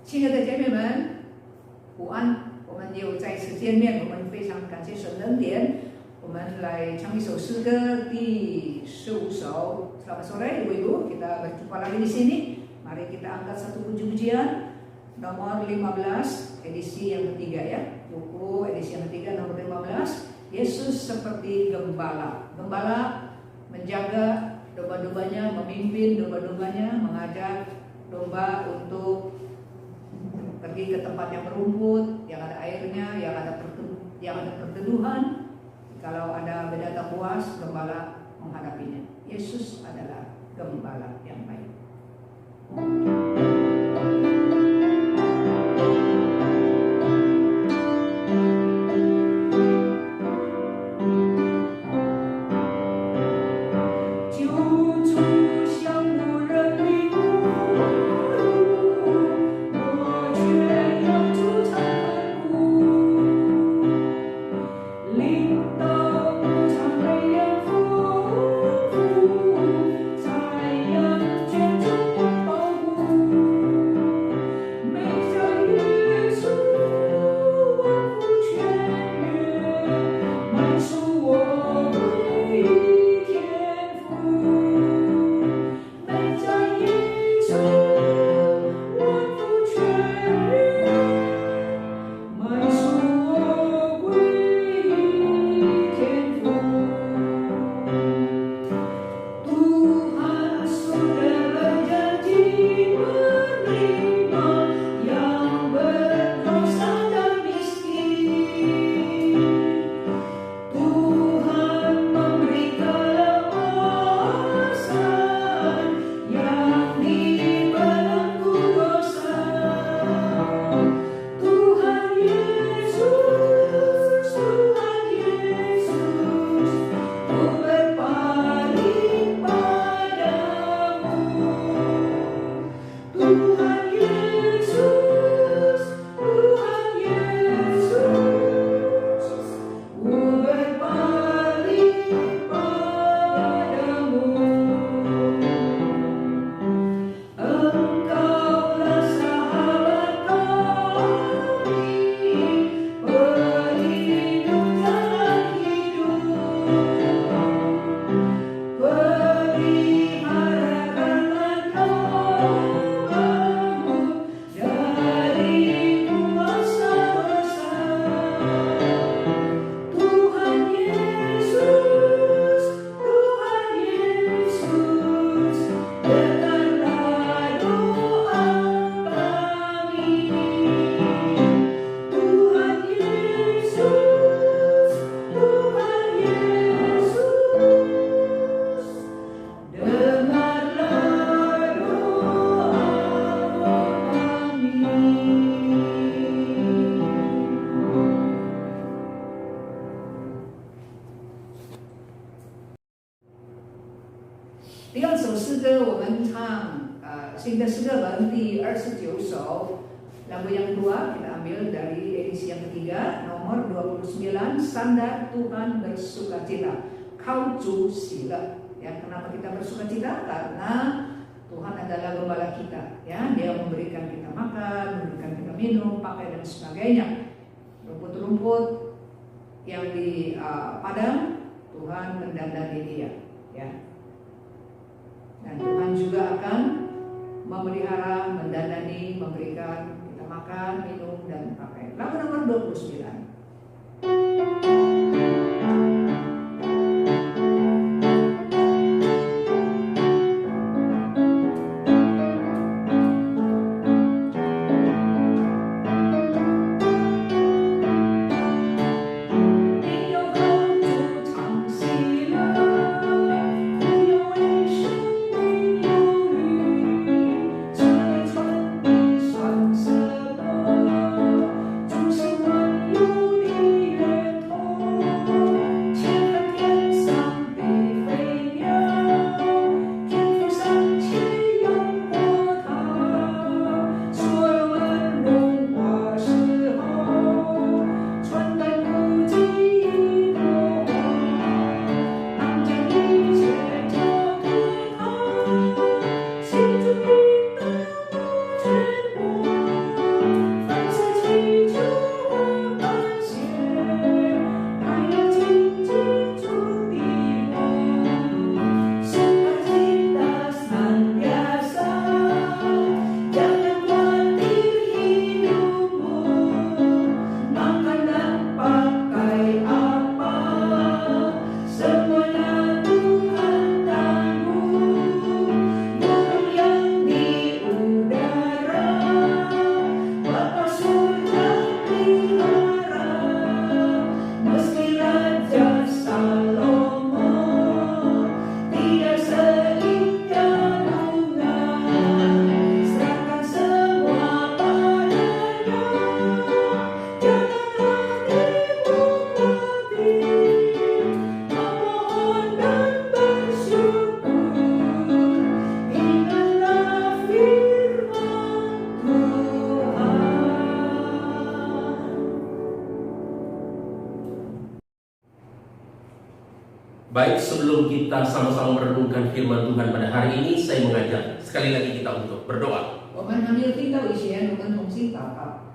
亲爱的姐妹们，午安！我们又再次见面，我们非常感谢神的恩典。我们来唱一首诗歌第15首. Selamat sore Ibu-ibu, kita berjumpa lagi di sini. Mari kita angkat satu puji-pujian nomor 15, edisi yang ketiga ya. Buku edisi yang ketiga nomor 15. Yesus seperti gembala. Gembala menjaga domba-dombanya, memimpin domba-dombanya, mengajak domba untuk pergi ke tempat yang berumput, yang ada airnya, yang ada perteduhan. Kalau ada binatang buas, gembala menghadapinya. Yesus adalah gembala yang baik. Lagu yang kedua kita ambil dari edisi yang ketiga nomor 29, Standar Tuhan Bersukacita. Kau Ju Sila. Ya, kenapa kita bersukacita? Karena Tuhan adalah gembala kita. Ya, Dia memberikan kita makan, memberikan kita minum, pakai dan sebagainya. Rumput-rumput yang di padang, Tuhan mendandani dia. Ya. Dan Tuhan juga akan memelihara, mendandani, memberikan kita makan, minum, dan pakai. Lagu nomor 29.主是万有的源头。Baik, sebelum kita sama-sama merenungkan firman Tuhan pada hari ini, saya mengajak sekali lagi kita untuk berdoa. 我们还没有听到以前，我们同心祷告。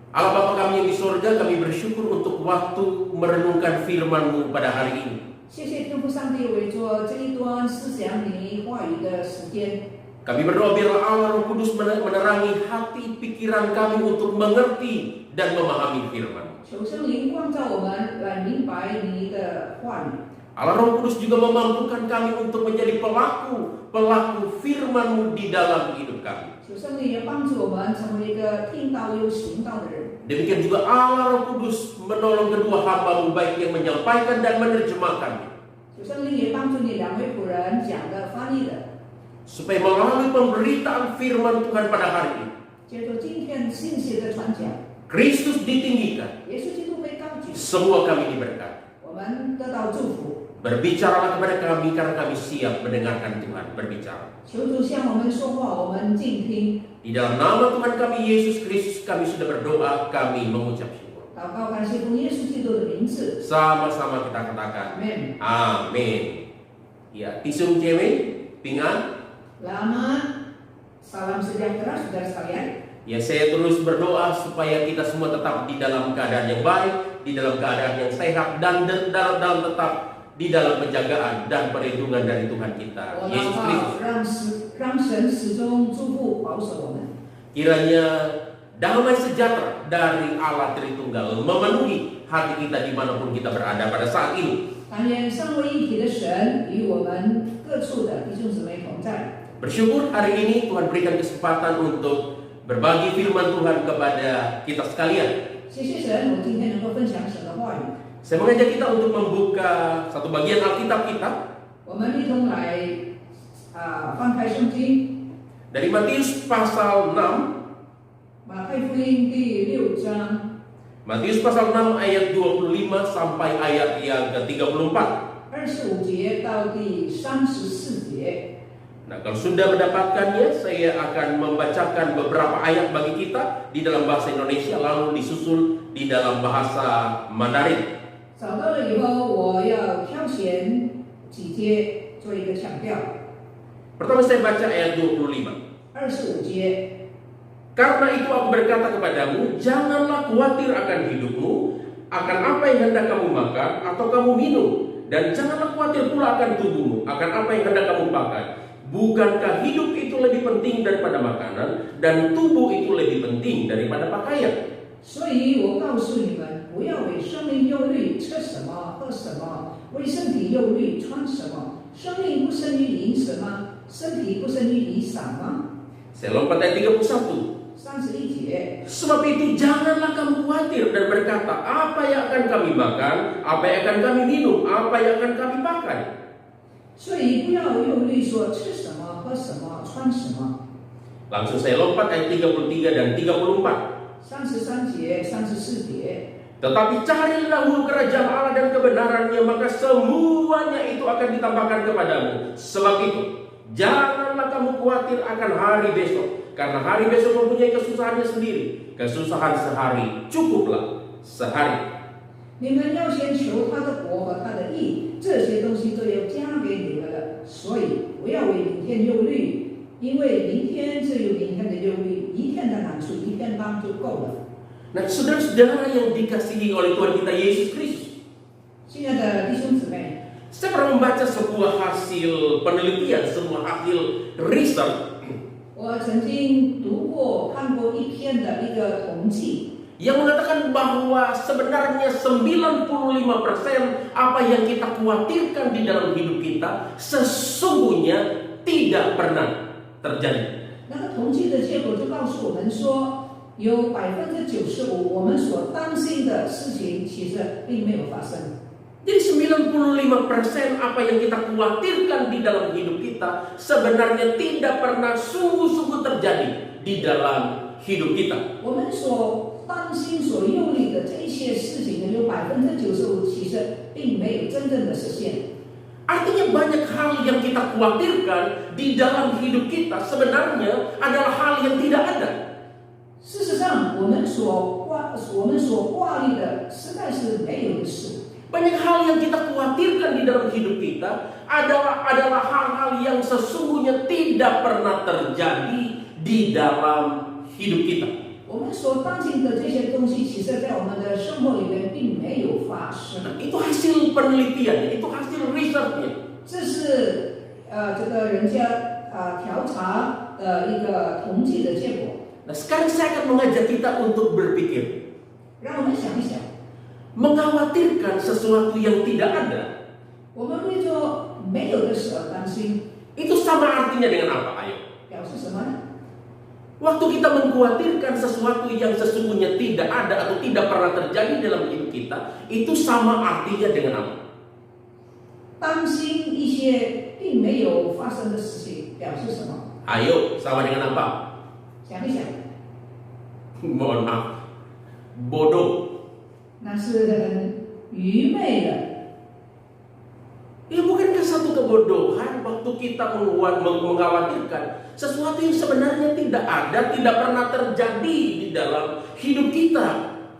Allah Bapa kami yang di surga, kami bersyukur untuk waktu merenungkan firman-Mu pada hari ini. 谢谢天父上帝为做这一段思想你话语的时间。 Kami berdoa biarlah Allah Roh Kudus menerangi hati pikiran kami untuk mengerti dan memahami firman. 求圣灵光照我们来明白你的话语。 Allah Roh Kudus juga memampukan kami untuk menjadi pelaku firman-Mu di dalam hidup kami. 求圣灵也帮助我们成为一个听到又行道的人。 Demikian juga Allah Roh Kudus menolong kedua hamba-Mu baik yang menyampaikan dan menerjemahkannya. 求圣灵也帮助你两位仆人讲的、翻译的， Supaya melalui pemberitaan firman Tuhan pada hari ini, 接着今天信息的传讲， Kristus ditinggikan, 耶稣基督被高举， semua kami diberkati. 我们得到祝福。 Berbicaralah kepada kami karena kami siap mendengarkan Tuhan berbicara. 求主向我们说话，我们静听。 Di dalam nama Tuhan kami Yesus Kristus kami sudah berdoa, kami mengucap syukur. 祷告感谢奉耶稣基督的名字， Sama-sama kita katakan, 阿门。 Amin. Ya, tisung cewek, pingan. Lama, salam sejahtera saudara sekalian. Ya, saya terus berdoa supaya kita semua tetap di dalam keadaan yang baik, di dalam keadaan yang sehat, dan dalam tetap di dalam penjagaan dan perlindungan dari Tuhan kita, 我 Yesus 祷 Kristus. 告，让神始终祝福保守我们。 Kiranya damai sejahtera dari Allah Tritunggal memenuhi hati kita dimanapun kita berada pada saat ini. 但愿三位一体的神与我们各处的弟兄姊妹同在。 Bersyukur hari ini Tuhan berikan kesempatan untuk berbagi firman Tuhan kepada kita sekalian. 谢谢神，我今天能够分享神的话语。 Saya mengajak kita untuk membuka satu bagian Alkitab kita 我们一同来翻开圣经， dari Matius pasal 6. 马太福音第6章 Matius pasal 6 ayat 25 sampai ayat yang ke-34. 25节到第34节。 Nah, kalau sudah mendapatkannya, saya akan membacakan beberapa ayat bagi kita di dalam bahasa Indonesia, lalu disusul di dalam bahasa Mandarin. 找到了以后，我要挑选几节做一个强调。 Pertama saya baca ayat 25. 25节， Karena itu aku berkata kepadamu, janganlah khawatir akan hidupmu, akan apa yang hendak kamu makan atau kamu minum, dan janganlah khawatir pula akan tubuhmu, akan apa yang hendak kamu pakai. Bukankah hidup itu lebih penting daripada makanan, dan tubuh itu lebih penting daripada pakaian? 所以我告诉你们，不要为生命忧虑，吃什么喝什么；为身体忧虑，穿什么。生命不生于饮食吗？身体不生于衣裳吗？ Saya lompat ayat 31. 31节， Sebab itu janganlah kamu khawatir dan berkata, apa yang akan kami makan, apa yang akan kami minum, apa yang akan kami pakai. 所以不要忧虑说吃什么、喝什么、穿什么。 Langsung saya lompat ayat 33 dan 34. 33节、34节， Tetapi carilah dahulu kerajaan Allah dan kebenarannya, maka semuanya itu akan ditambahkan kepadamu. Sebab itu, janganlah kamu khawatir akan hari besok, karena hari besok mempunyai kesusahannya sendiri. Kesusahan sehari cukuplah sehari. 你们要先求他的国和他的义，这些东西都要加给你们的。所以不要为明天忧虑，因为明天自有明天的忧虑，一天的难处一天当就够了。 Nah, saudara-saudara yang dikasihi oleh Tuhan kita Yesus Kristus, 亲爱的弟兄姊妹， saya pernah membaca sebuah hasil penelitian, sebuah hasil research 我曾经看过一篇的一个统计， yang mengatakan bahwa sebenarnya 95% apa yang kita khawatirkan di dalam hidup kita sesungguhnya tidak pernah terjadi. 那个统计的结果就告诉我们说，有95%我们所担心的事情其实并没有发生。 Jadi 95% apa yang kita khawatirkan di dalam hidup kita sebenarnya tidak pernah sungguh-sungguh terjadi di dalam hidup kita. 我们所担心、所忧虑的这一些事情呢，有95%其实并没有真正的实现。 Artinya banyak hal yang kita khawatirkan di dalam hidup kita sebenarnya adalah hal yang tidak ada. 事实上，我们所挂虑的实在是没有的事。Banyak hal yang kita khawatirkan di dalam hidup kita adalah hal-hal yang sesungguhnya tidak pernah terjadi di dalam hidup kita. 我们所担心的这些东西，其实在我们的生活里面并没有发生。 Nah, itu hasil penelitiannya, itu hasil risetnya. 这是这个人家调查的一个统计的结果。 Nah, sekarang saya akan mengajak kita untuk berpikir. 让我们想一想， Mengkhawatirkan sesuatu yang tidak ada, 我们为着没有的事而担心， itu sama artinya dengan apa? Ayo. 表示什么呢？ Waktu kita mengkhawatirkan sesuatu yang sesungguhnya tidak ada atau tidak pernah terjadi dalam hidup kita, itu sama artinya dengan apa? 担心一些并没有发生的事情，表示什么？ Ayo, sama dengan apa? 想一想， Mohon maaf, bodoh. 那是很愚昧的。 Ya bukankah satu kebodohan waktu kita mengkhawatirkan sesuatu yang sebenarnya tidak ada, tidak pernah terjadi di dalam hidup kita.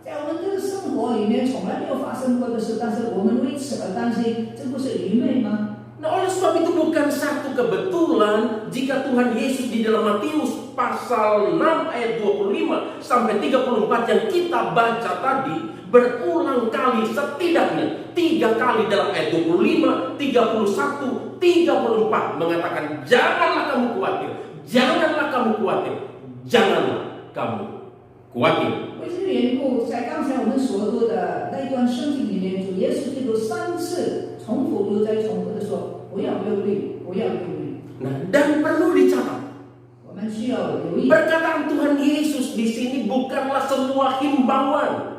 在我们这个生活里面从来没有发生过的事，但是我们为此而担心，这不是愚昧吗？ Nah, oleh sebab itu bukan satu kebetulan jika Tuhan Yesus di dalam Matius pasal 6 ayat 25 sampai 34 yang kita baca tadi berulang kali, setidaknya 3 kali dalam ayat 25, 31, 34 mengatakan janganlah kamu khawatir, janganlah kamu khawatir, janganlah kamu khawatir. 为这个缘故，在刚才我们所读的那一段圣经里面，主耶稣基督3次重复又再重复的说：“不要忧虑，不要忧虑。” Nah, dan perlu dicatat, 我们需要留意， perkataan Tuhan Yesus di sini bukanlah sebuah himbauan,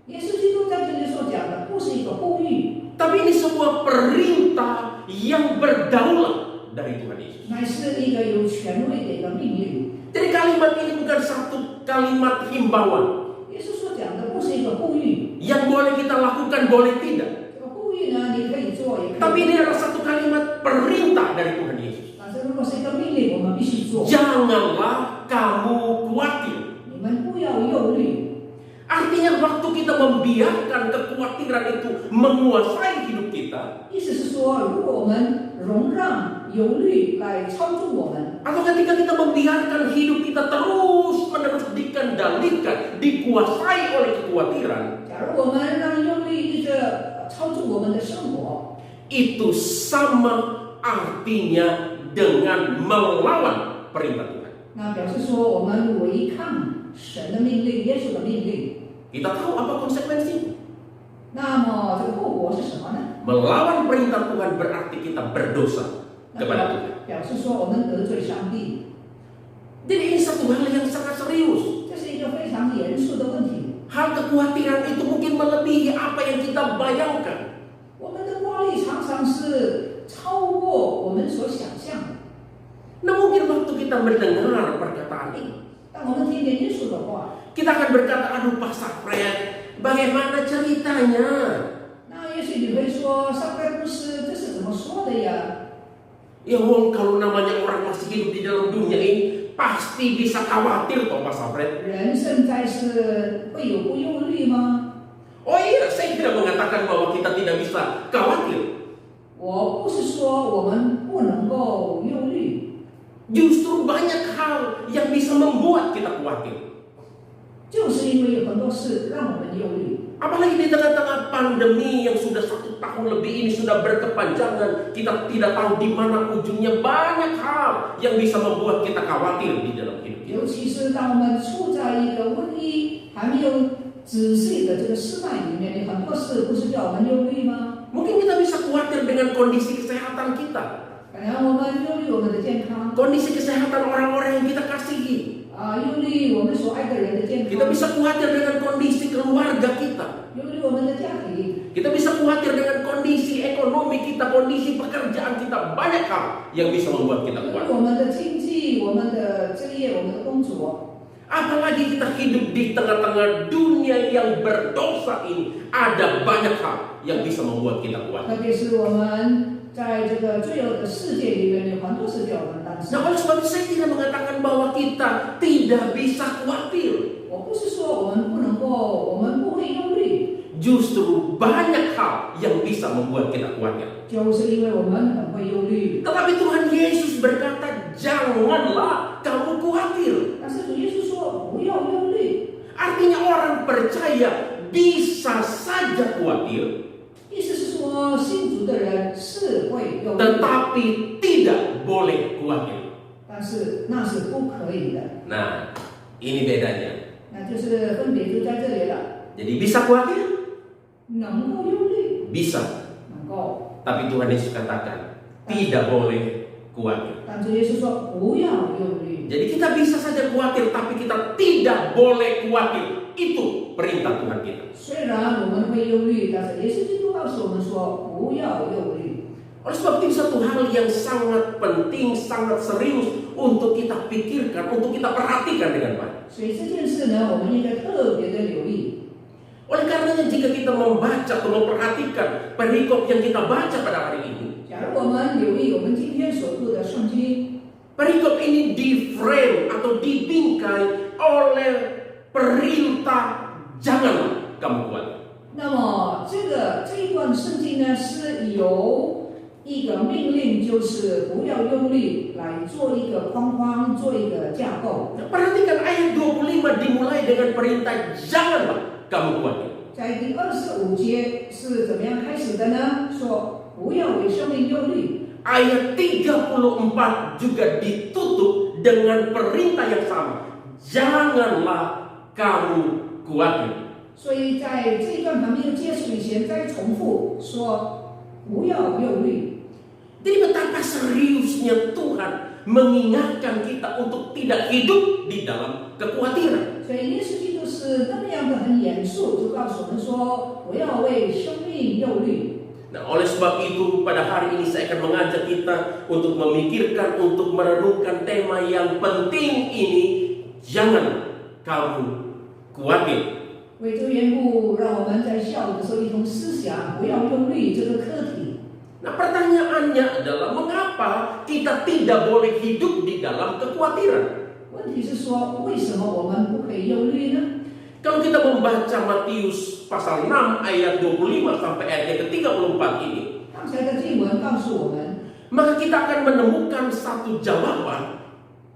耶稣基督在这里所讲的不是一个呼吁， tapi ini sebuah perintah yang berdaulat dari Tuhan Yesus. 乃是一个有权威的一个命令。 Jadi kalimat ini bukan satu kalimat himbauan 耶稣所讲的不是一个呼吁， yang boleh kita lakukan, boleh tidak. 这个呼吁呢，你可以做，也可 Tapi 以 ini 做。 adalah satu kalimat perintah dari Tuhan Yesus. 但是如果是一个命令，我们必须做。 Janganlah kamu khawatir. 你们不要忧虑。 Artinya waktu kita membiarkan kekhawatiran itu menguasai hidup kita, 意思是说，如果我们容让忧虑来操纵我们， atau ketika kita membiarkan hidup kita terus-menerus dikendalikan, dikuasai oleh kekhawatiran, 假如我们让忧虑一直操纵我们的生活， itu sama artinya dengan melawan perintah Tuhan. 那表示说我们违抗神的命令、耶稣的命令。 Kita tahu apa konsekuensinya. 那么这个后果是什么呢？ Melawan perintah Tuhan berarti kita berdosa 那 kepada Tuhan. 表示说我们得罪上帝， Jadi ini satu hal yang sangat serius. 这是一个非常严肃的问题。 Hal kekhawatiran itu mungkin melebihi apa yang kita bayangkan. 我们的压力常常是超过我们所想象的。 Nah mungkin waktu kita mendengar perkataan ini, 当我们听见耶稣的话， kita akan berkata, aduh Pastor Fred, bagaimana ceritanya? 那也许你会说，上帝不是这是怎么说的呀？ Ya wong kalau namanya orang masih hidup di dalam dunia ini, pasti bisa khawatir toh Pastor Fred. 人生在世会有不忧虑吗？ Oh iya, saya tidak mengatakan bahwa kita tidak bisa khawatir. 我不是说我们不能够忧虑， Justru banyak hal yang bisa membuat kita khawatir. 就是因为有很多事让我们忧虑。 Apalagi di tengah-tengah pandemi yang sudah 1 tahun lebih ini sudah berkepanjangan, kita tidak tahu di mana ujungnya. Banyak hal yang bisa membuat kita khawatir di dalam hidup kita. 尤其是当我们处在一个瘟疫还没有仔细的这个时代里面，很多事不是叫我们忧虑吗？ Mungkin kita bisa khawatir dengan kondisi kesehatan kita, 可能我们忧虑我们的健康， kondisi kesehatan orang-orang yang kita kasihi. 忧虑我们所爱的人的健 Kita 康， bisa khawatir dengan kondisi keluarga kita. 忧虑我们的家庭， Kita bisa khawatir dengan kondisi ekonomi kita, kondisi pekerjaan kita. Banyak hal yang bisa membuat kita 忧虑 khawatir. 我们的经济、我们的职业、我们的工作。 Apalagi kita hidup di tengah-tengah dunia yang berdosa ini, ada banyak hal yang bisa membuat kita khawatir. 特别是我们在这个罪恶的世界里面，有很多事叫我们担心。 Nah, oleh sebab itu saya tidak mengatakan bahwa kita tidak bisa khawatir. 我不是说我们不能够，我们不会忧虑， justru banyak hal yang bisa membuat kita khawatir. 就是因为我们很会忧虑。 Tetapi Tuhan Yesus berkata, janganlah kamu khawatir. 但是主耶稣说不要忧虑， Artinya orang percaya bisa saja khawatir, 意思是说信主的人是会忧虑， tetapi tidak boleh khawatir. 但是那是不可以的。 Nah, ini bedanya. 那就是分别就在这里了。 Jadi bisa khawatir? 能够忧虑， Bisa. 能够， Tapi Tuhan Yesus katakan, tidak boleh khawatir. 但主耶稣说不要忧虑。 Jadi kita bisa saja khawatir, tapi kita tidak boleh khawatir. Itu perintah Tuhan kita. 虽然我们会忧虑，但是耶稣基督告诉我们说不要忧虑。 Oleh sebab itu satu hal yang sangat penting, sangat serius untuk kita pikirkan, untuk kita perhatikan dengan baik. 所以这件事呢，我们应该特别的留意。 Oleh karenanya jika kita membaca atau memperhatikan perikop yang kita baca pada hari ini, 假如我们留意我们今天所读的圣经， perikop ini di-frame atau dibingkai oleh perintah janganlah kamu khawatir. 那么这一段圣经呢，是由一个命令，就是不要忧虑，来做一个框框，做一个架构。 Perhatikan ayat 25 dimulai dengan perintah janganlah kamu khawatir. 在第25节是怎么样开始的呢？说不要为生命忧虑。 Ayat 34 juga ditutup dengan perintah yang sama. Janganlah kamu khawatir. 所以在这一段旁边结束以前，再重复说不要忧虑。 Jadi betapa seriusnya Tuhan mengingatkan kita untuk tidak hidup di dalam kekhawatiran. 所以耶稣基督是那么样的很严肃，就告诉我们说不要为生命忧虑。 Nah, oleh sebab itu pada hari ini saya akan mengajak kita untuk memikirkan, untuk merenungkan tema yang penting ini. Jangan kamu khawatir. 为这个缘故，让我们在下午的时候一同思想不要忧虑这个课题。 Nah, pertanyaannya adalah mengapa kita tidak boleh hidup di dalam kekhawatiran? 问题是说，为什么我们不可以忧虑呢？ Kalau kita membaca Matius pasal 6 ayat 25 sampai ayat ke-34 ini, 刚才的经文告诉我们， maka kita akan menemukan satu jawaban.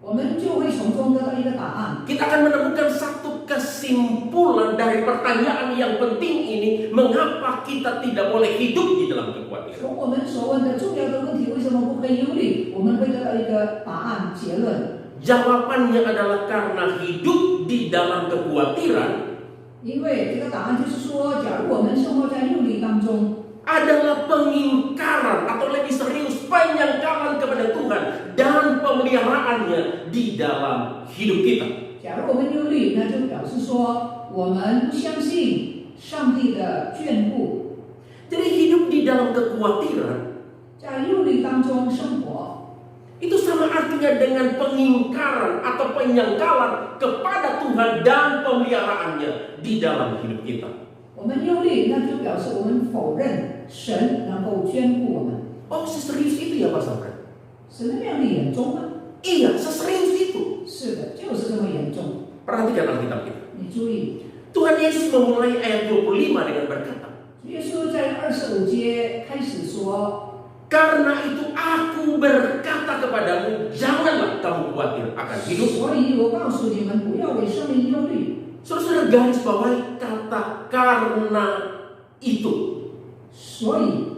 我们就会从中得到一个答案。 Kita akan menemukan satu kesimpulan dari pertanyaan yang penting ini, mengapa kita tidak boleh hidup di dalam kekhawatiran. 从我们所问的重要的问题，为什么不可以忧虑？我们会得到一个答案结论。 Jawabannya adalah karena hidup di dalam kekhawatiran 因为这个答案就是说，假如我们生活在忧虑当中， adalah pengingkaran atau lebih serius penyangkalan kepada Tuhan dan pemeliharaannya di dalam hidup kita. 假如我们忧虑，那就表示说我们不相信上帝的眷顾， Jadi hidup di dalam kekhawatiran 在忧虑当中生活。 itu sama artinya dengan pengingkaran atau penyangkalan kepada Tuhan dan pemeliharaannya di dalam hidup kita. 我们忧虑，那就表示我们否认神能够眷顾我们。 Oh, seserius itu ya Pak Samran? 是那样的严重吗？ Iya, seserius itu. 是的，就是这么严重。 Perhatikan Alkitab kita. 你注意， Tuhan Yesus memulai ayat 25 dengan berkata, 耶稣在25节开始说。 Karena itu aku berkata kepadamu, janganlah kamu khawatir akan hidup. 所以我告诉你们，不要为生命忧虑。 Saudara garis bawahi kata karena itu. 所以，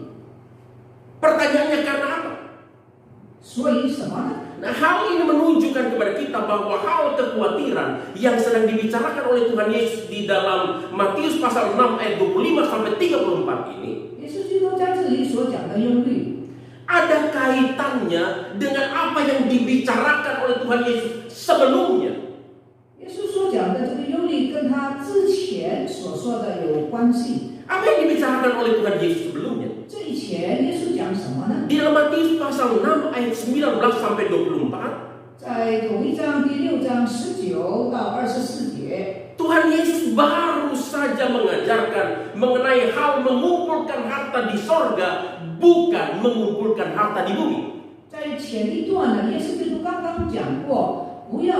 Pertanyaannya karena apa? 所以什么呢？ Nah, hal ini menunjukkan kepada kita bahwa hal kekhawatiran yang sedang dibicarakan oleh Tuhan Yesus di dalam Matius pasal 6 ayat 25 sampai 34 ini, 耶稣基督在这里所讲的忧虑， ada kaitannya dengan apa yang dibicarakan oleh Tuhan Yesus sebelumnya. 耶稣所讲的这个忧虑跟他之前所说的有关系。 Apa yang dibicarakan oleh Tuhan Yesus sebelumnya? 这以前耶稣讲什么呢？ Di dalam Matius pasal 6 ayat 19 sampai 24, 在同一章第6章19到24节， Tuhan Yesus baru saja mengajarkan mengenai hal mengumpulkan harta di sorga, bukan mengumpulkan harta di bumi. 在前一段呢，耶稣基督刚刚讲过，不要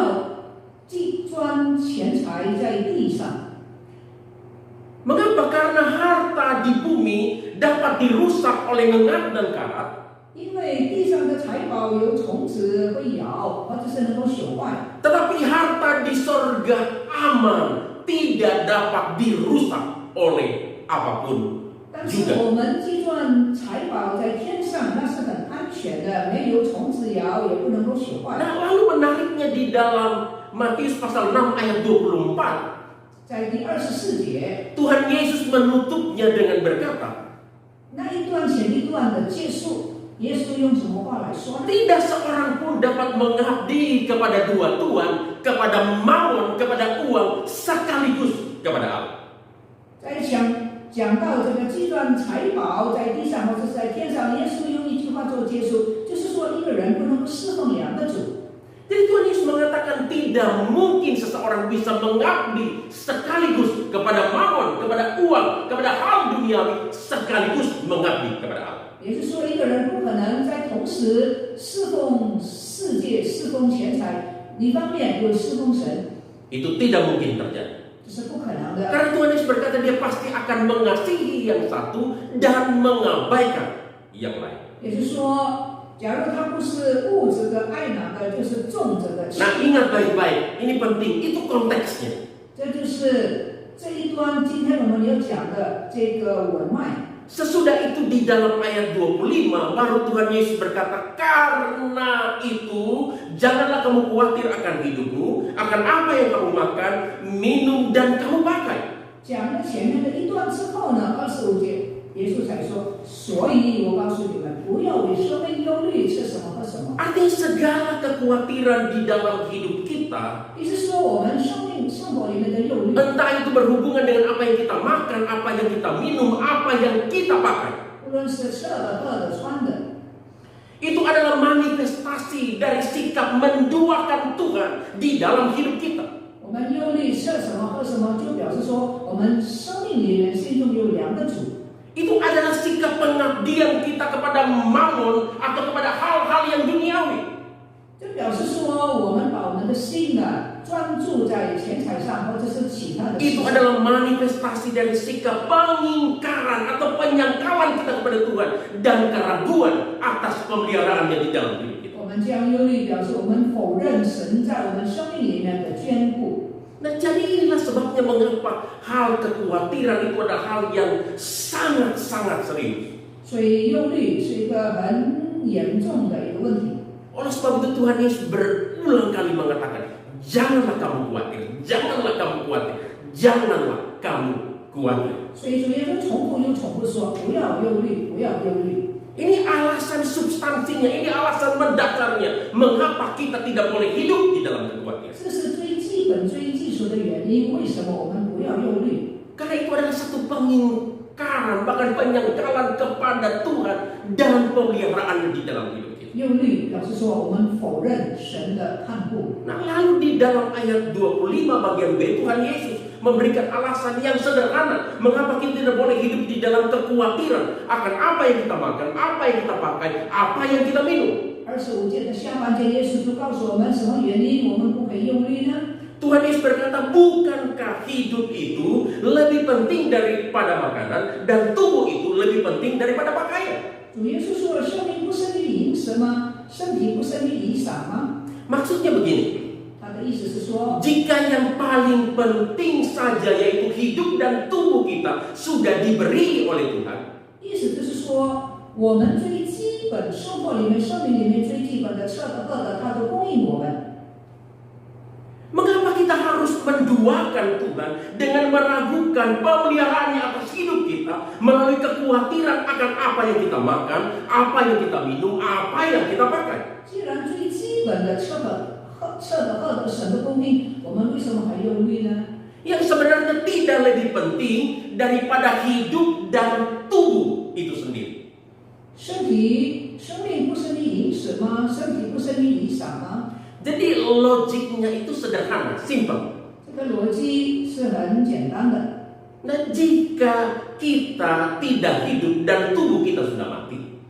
积专钱财在地上， Apa yang dibicarakan oleh Tuhan Yesus sebelumnya? 在同一章第6章19到24节， Tuhan Yesus baru saja mengajarkan mengenai hal mengumpulkan harta di sorga, bukan mengumpulkan harta di bumi. Bukan mengumpulkan harta di bumi. 在前一段呢，耶稣基督刚刚讲过，不要 Mengapa? Karena harta di bumi dapat dirusak oleh ngengat dan karat. 因为地上的财宝有虫子会咬，或者是能够朽坏。 Tetapi harta di sorga aman, tidak dapat dirusak oleh apapun 但是 juga. 我们计算财宝在天上，那是很安全的，没有虫子咬，也不能够朽坏。 Nah, lalu menariknya di dalam Matius pasal 6 ayat 24, 在第24节， Tuhan Yesus menutupnya dengan berkata, 那一段前一段的结束，耶稣用什么话来说呢？ tidak seorang pun dapat mengabdi kepada dua tuan, kepada mamon, kepada uang, sekaligus kepada Allah. 在讲到这个计算财宝在地上或者是在天上，耶稣用一句话做结束，就是说一个人不能够侍奉两个主。 Jadi Tuhan Yesus mengatakan tidak mungkin seseorang bisa mengabdi sekaligus kepada mamon, kepada uang, kepada hal duniawi, sekaligus mengabdi kepada Allah. 也就是说，一个人不可能在同时侍奉世界、侍奉钱财，一方面又侍奉神， Itu tidak mungkin terjadi. 这是不可能的。 Karena Tuhan Yesus berkata dia pasti akan mengasihi yang satu dan mengabaikan yang lain. 也就是说，假如他不是物质的、爱哪的，就是重者的。 Nah, ingat baik-baik, ini penting, itu konteksnya. 这就是这一端今天我们要讲的这个文脉。 Sesudah itu di dalam ayat 25 baru Tuhan Yesus berkata, karena itu janganlah kamu khawatir akan hidupmu, akan apa yang kamu makan, minum dan kamu pakai. 讲了前面的一段之后呢，25节，耶稣才说，所以我告诉你们，不要为生命忧虑，吃什么喝什么。 Artinya segala kekhawatiran di dalam hidup kita, 意思说我们生活里面的忧虑， entah itu berhubungan dengan apa yang kita makan, apa yang kita minum, apa yang kita pakai, 无论是吃的、喝的、穿的， itu adalah manifestasi dari sikap menduakan Tuhan di dalam hidup kita. 我们忧虑吃什么、喝什么，就表示说我们生命里面心中有两个主。 Itu adalah sikap pengabdian kita kepada mamon atau kepada hal-hal yang duniawi. 这表示说我们把我们的心呢专注在钱财上，或者是其他的事 Itu 上。 adalah manifestasi dari sikap pengingkaran atau penyangkalan kita kepada Tuhan dan keraguan atas pemeliharaannya di dalam hidup kita. 我们这样忧虑，表示我们否认神在我们生命里面的眷顾。 Nah, jadi inilah sebabnya mengapa hal kekhawatiran itu adalah hal yang sangat-sangat serius. 所以忧虑是一个很严重的一个问题。 Oleh sebab itu Tuhan Yesus berulang kali mengatakan, janganlah kamu khawatir, janganlah kamu khawatir, janganlah kamu khawatir. 所以主耶稣重复又重复说，不要忧虑，不要忧虑。 Ini alasan substansinya, ini alasan mendasarnya mengapa kita tidak boleh hidup di dalam kekhawatiran. 这是最基本、最基础的原因。为什么我们不要忧虑？ Karena itu adalah satu pengingkaran, bahkan penyangkalan kepada Tuhan dan pemeliharaannya di dalam hidup kita. 忧虑表示说我们否认神的看顾。 Nah, lalu di dalam ayat 25 bagian B, Tuhan Yesus memberikan alasan yang sederhana mengapa kita tidak boleh hidup di dalam kekhawatiran akan apa yang kita makan, apa yang kita pakai, apa yang kita minum. 25节的下半节，耶稣就告诉我们什么原因我们不可以忧虑呢？ Tuhan Yesus berkata, bukankah hidup itu lebih penting daripada makanan dan tubuh itu lebih penting daripada pakaian? 主耶稣说了，生命不生于饮食吗？身体不生于衣裳吗？ Maksudnya begini, 他的意思是说， jika yang paling penting saja yaitu hidup dan tubuh kita sudah diberi oleh Tuhan, 意思就是说，我们最基本生活里面、生命里面最基本的吃的、喝的，他都供应我们。 mengapa kita harus menduakan Tuhan dengan meragukan pemeliharaannya atas hidup kita melalui kekhawatiran akan apa yang kita makan, apa yang kita minum, apa yang kita pakai? 既然最基本的吃的、喝的神的供应，我们为什么还忧虑呢？ Yang sebenarnya tidak lebih penting daripada hidup dan tubuh itu sendiri. 生命不生于饮食吗？身体不生于衣裳吗？ Jadi logiknya itu sederhana, simple. 这个逻辑是很简单的。 Nah, jika kita tidak hidup dan tubuh kita sudah mati,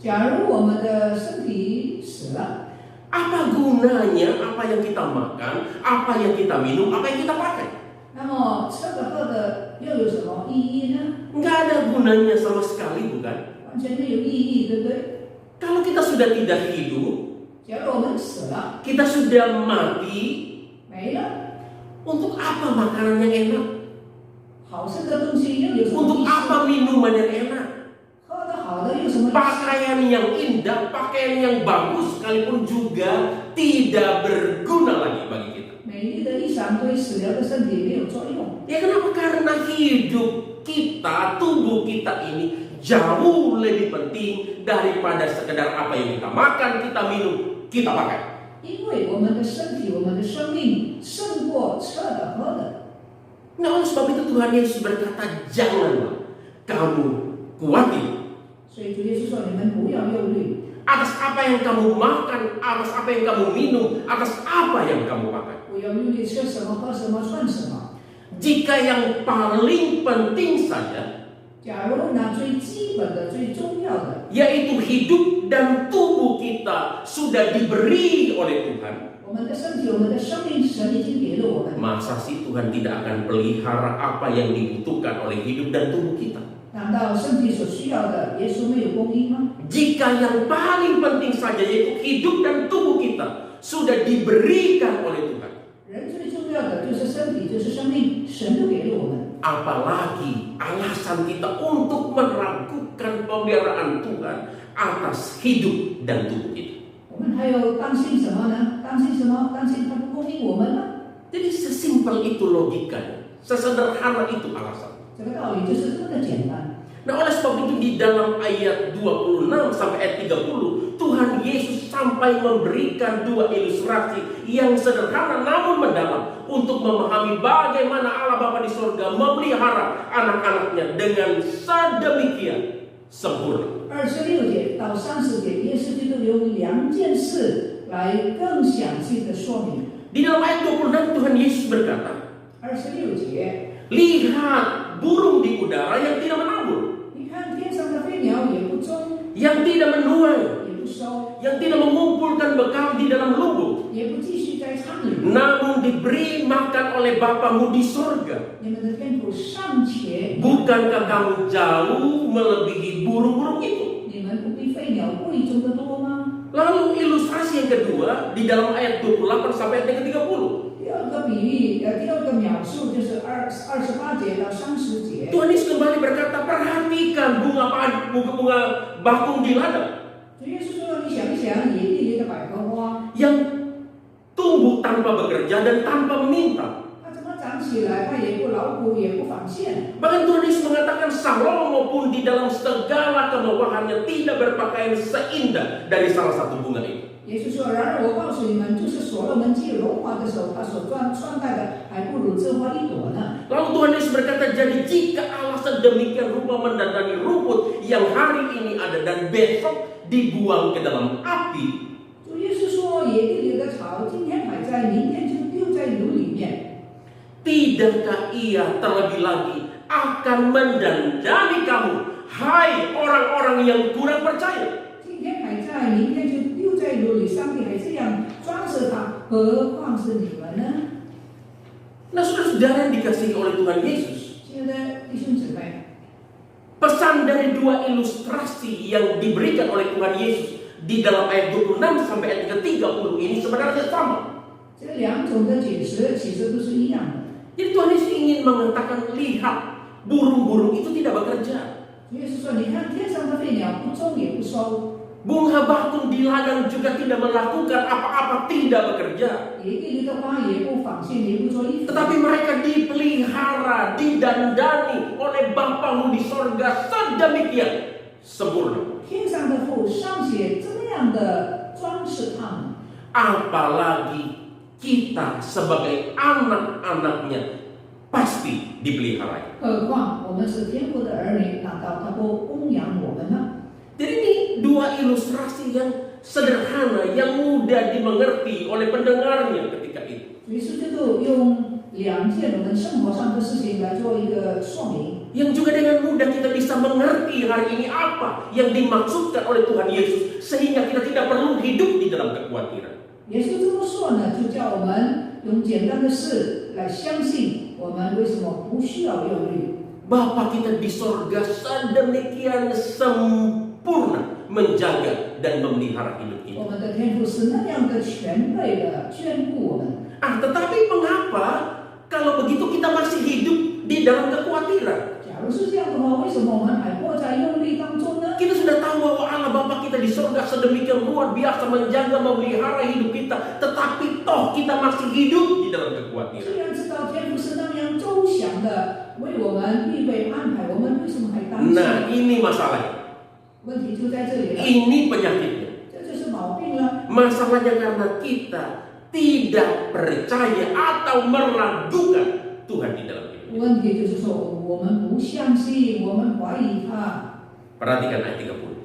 假如我们的身体死了， apa gunanya apa yang kita makan, apa yang kita minum, apa yang kita pakai? 那么吃的喝的又有什么意义呢？ Nggak ada gunanya sama sekali, bukan? 完全没有意义，对不对？ Kalau kita sudah tidak hidup, 假如我们死了， kita sudah mati, 没了， untuk apa makanan yang enak? 好吃的东西又有什么 Untuk 意思？ apa minuman yang enak? 喝的好的有什么意思？ Pakaian yang indah, pakaian yang bagus sekalipun juga tidak berguna lagi bagi kita. 美丽的衣裳对死了的身体没有作用。 Ya kenapa? Karena hidup kita, tubuh kita ini jauh lebih penting daripada sekedar apa yang kita makan, kita minum, kita pakai. 因为我们的身体、我们的生命胜过吃的喝的。 Nah, oleh sebab itu Tuhan Yesus berkata, janganlah kamu khawatir 所以主耶稣说：“你们不要忧虑， atas apa yang kamu makan, atas apa yang kamu minum, atas apa yang kamu pakai. 不要忧虑吃什么、喝什么、穿什么。 Jika yang paling penting saja, 假如拿最基本的、最重要的， yaitu hidup dan tubuh kita sudah diberi oleh Tuhan, 我们的身体、我们的生命，神已经给了我们。 masa sih Tuhan tidak akan pelihara apa yang dibutuhkan oleh hidup dan tubuh kita? 难道身体所需要的，耶稣没有供应吗？ Jika yang paling penting saja yaitu hidup dan tubuh kita sudah diberikan oleh Tuhan, 人最重要的就是身体，就是生命，神都给了我们。 apalagi alasan kita untuk meragukan pemeliharaan Tuhan atas hidup dan tubuh kita. 我们还有担心什么呢？担心什么？担心他不供应我们吗？ Jadi sesimpel itu logikanya, sesederhana itu alasan. 这个道理就是这么的简单。 Nah, oleh sebab itu di dalam ayat 26 sampai ayat 30, Tuhan Yesus sampai memberikan dua ilustrasi yang sederhana namun mendalam untuk memahami bagaimana Allah Bapa di surga memelihara anak-anaknya dengan sedemikian sempurna. 26节到30节，耶稣基督有两件事来更详细的说明。 Di dalam ayat 26 Tuhan Yesus berkata, 26节， lihat burung di udara yang tidak menabur, 你看天上的飞鸟也不种， yang tidak menuai, 也不收， yang tidak mengumpulkan bekal di dalam lubung, 也不继续在仓里， namun diberi makan oleh Bapamu di surga. 你们的天赋尚且， Bukankah kamu jauh melebihi burung-burung itu? 你们不比飞鸟贵重得多吗？ Lalu ilustrasi yang kedua di dalam ayat 28 sampai ayat yang ke-30. 第二个比喻，第二个描述就是28节到30节。 Tuhan Yesus kembali berkata, perhatikan bunga bakung di ladang 主耶稣说：“你想一想，野地里的百合花， yang tumbuh tanpa bekerja dan tanpa meminta. 它怎么长起来？它也不劳苦，也不纺线。 Bahkan Tuhan Yesus mengatakan Salomo pun di dalam segala kemewahannya tidak berpakaian seindah dari salah satu bunga itu. 耶稣说：“然而我告诉你们，就是所罗门既荣华的时候，他所穿戴的还不如这花一朵呢。” Lalu Tuhan Yesus berkata, jadi jika Allah sedemikian rupa mendandani rumput yang hari ini ada dan besok dibuang ke dalam api, 主耶稣说：“野地里的草，今天还在，明天就丢在炉里面。 tidakkah Ia terlebih lagi akan mendandani kamu, hai orang-orang yang kurang percaya? 今天还在，明天就丢在炉里，上帝还这样装饰它，何况是你们呢？” Nah, saudara-saudara yang dikasihi oleh Tuhan Yesus, 亲爱的弟兄姊妹， pesan dari dua ilustrasi yang diberikan oleh Tuhan Yesus di dalam ayat 26 sampai ayat 30 ini sebenarnya sama. 这两种的解释其实都是一样的。 Jadi Tuhan Yesus ingin mengatakan, lihat burung-burung itu tidak bekerja, 主耶稣说：“你看天上的飞鸟，不种也不收， bunga bakung di ladang juga tidak melakukan apa-apa, tidak bekerja. 野地里的花也不纺线，也不做衣服。 Tetapi mereka dipelihara, didandani oleh Bapamu di sorga sedemikian sempurna. 天上的父尚且这样的装饰他们， Apalagi kita sebagai anak-anaknya pasti dipelihara. 何况我们是天父的儿女，难道他不供养我们吗？ Jadi ini dua ilustrasi yang sederhana, yang mudah dimengerti oleh pendengarnya ketika itu. 主耶稣基督用两件我们生活上的事情来做一个说明， Yang juga dengan mudah kita bisa mengerti hari ini apa yang dimaksudkan oleh Tuhan Yesus, sehingga kita tidak perlu hidup di dalam kekhawatiran. 耶稣这么说呢，就叫我们用简单的事来相信，我们为什么不需要忧虑？ Bapa kita di sorga sedemikian sempurna menjaga dan memelihara hidup kita. 我们的天父是那样的全备的眷顾我们。 Tetapi mengapa kalau begitu kita masih hidup di dalam kekhawatiran? 假如是这样的话，为什么我们还活在忧虑当中呢？ Kita sudah tahu bahwa Allah Bapa kita di sorga sedemikian luar biasa menjaga, memelihara hidup kita, tetapi toh kita masih hidup di dalam kekhawatiran. 虽然知道天父是那样周详的为我们预备安排，我们为什么还担心？ Nah, ini masalahnya. 问题就在这里了， Ini penyakitnya. 这就是毛病了。 Masalahnya karena kita tidak percaya atau meragukan Tuhan di dalam hidup. 问题就是说，我们不相信，我们怀疑他。 Perhatikan ayat 30.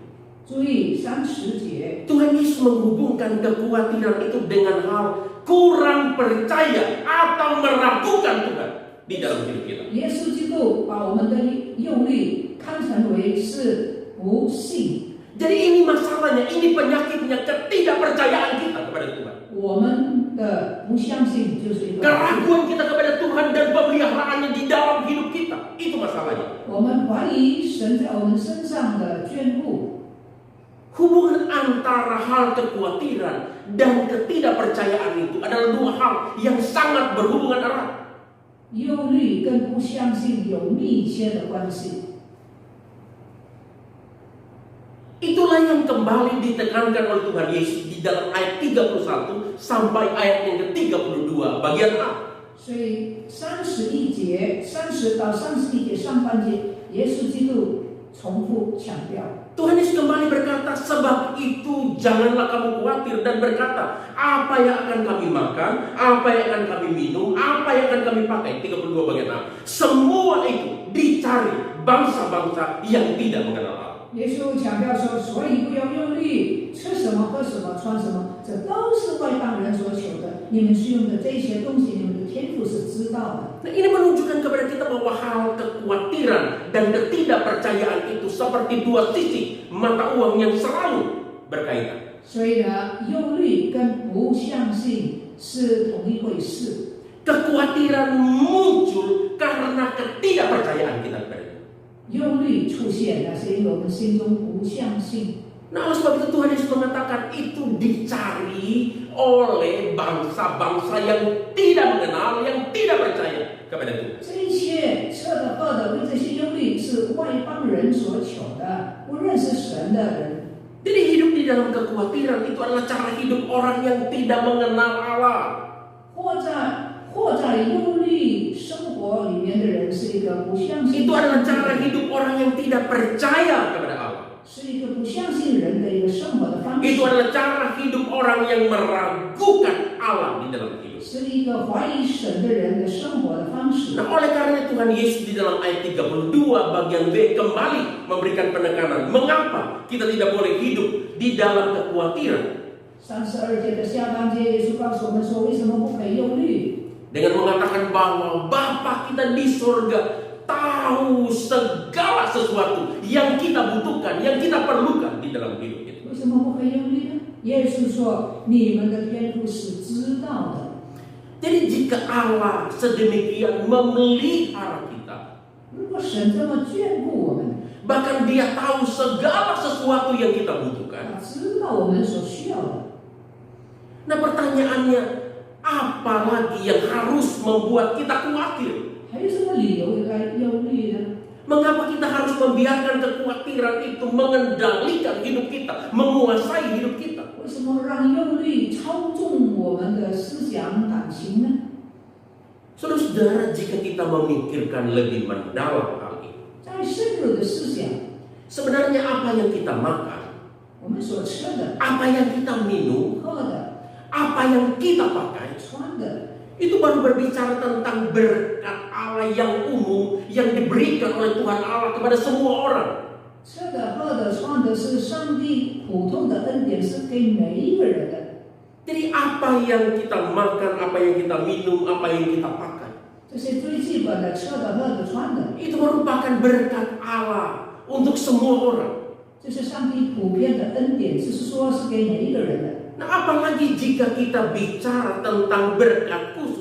注意30节， Tuhan Yesus menghubungkan kekhawatiran itu dengan hal kurang percaya atau meragukan Tuhan di dalam hidup kita. 耶稣基督把我们的忧虑看成为是不信。 Jadi ini masalahnya, ini penyakitnya ketidakpercayaan kita kepada Tuhan. 我们的不相信就是一个 Keraguan kita kepada Tuhan dan pemeliharaannya di dalam hidup kita. Itu masalahnya. 我们怀疑神在我们身上的眷顾。 Hubungan antara hal kekhawatiran dan ketidakpercayaan itu adalah dua hal yang sangat berhubungan erat. 忧虑跟不相信有密切的关系。 Itulah yang kembali ditekankan oleh Tuhan Yesus di dalam ayat 31 sampai ayat yang ke-32 bagian A. 所以31节30到31节上半节，耶稣基督重复强调。 Tuhan Yesus kembali berkata, sebab itu janganlah kamu khawatir dan berkata, apa yang akan kami makan, apa yang akan kami minum, apa yang akan kami pakai. 32 bagian A. Semua itu dicari bangsa-bangsa yang tidak mengenal Allah. 耶稣强调说，所以不要忧虑，吃什么、喝什么、穿什么，这都是外邦人所求的。你们需用的这些东西，你们的天父是知道的。 Nah, ini menunjukkan kepada kita bahwa hal kekhawatiran dan ketidakpercayaan itu seperti dua sisi mata uang yang selalu berkaitan. 所以呢，忧虑跟不相信是同一回事。 Kekhawatiran muncul karena ketidakpercayaan kita kepada Tuhan. 忧虑出现，那是因为我们心中不相信。 Nah, oleh sebab itu Tuhan Yesus mengatakan itu dicari oleh bangsa-bangsa yang tidak mengenal, yang tidak percaya kepada Tuhan. 这一切吃的喝的为这些忧虑是外邦人所求的，不认识神的人。 Jadi hidup di dalam kekhawatiran itu adalah cara hidup orang yang tidak mengenal Allah. 或在忧虑生活里面的人是一个不相信， Itu adalah cara hidup orang yang tidak percaya kepada Allah. 是一个不相信人的一个生活的方式， Itu adalah cara hidup orang yang meragukan Allah di dalam hidup. 是一个怀疑神的人的生活的方式。 Nah, oleh karena Tuhan Yesus di dalam ayat 32 bagian B kembali memberikan penekanan. Mengapa kita tidak boleh hidup di dalam kekhawatiran? 32节的下半节，耶稣告诉我们说，为什么不可以忧虑？ Dengan mengatakan bahwa Bapa kita di surga tahu segala sesuatu yang kita butuhkan, yang kita perlukan di dalam hidup kita. 为什么不可以忧虑呢？耶稣说，你们的天父是知道的。 Jadi jika Allah sedemikian memelihara kita, 如果神这么眷顾我们， bahkan Dia tahu segala sesuatu yang kita butuhkan. 他知道我们所需要的。 Nah, pertanyaannya, apa lagi yang harus membuat kita khawatir? 还有什么理由该忧虑呢？ Mengapa kita harus membiarkan kekhawatiran itu mengendalikan hidup kita, menguasai hidup kita? 为什么让忧虑操纵我们的思想感情呢？ Saudara-saudara, jika kita memikirkan lebih mendalam hal ini, 在深入的思想， sebenarnya apa yang kita makan, 我们所吃的、 apa yang kita minum, 喝的、 apa yang kita pakai, 穿的， itu baru berbicara tentang berkat Allah yang umum yang diberikan oleh Tuhan Allah kepada semua orang. 吃的、喝的、穿的是上帝普通的恩典，是给每一个人的。 Jadi apa yang kita makan, apa yang kita minum, apa yang kita pakai, 这些最基本的吃的、喝的、穿的， itu merupakan berkat Allah untuk semua orang. 这是上帝普遍的恩典，就是说是给每一个人的。 Nah, apalagi jika kita bicara tentang berkat khusus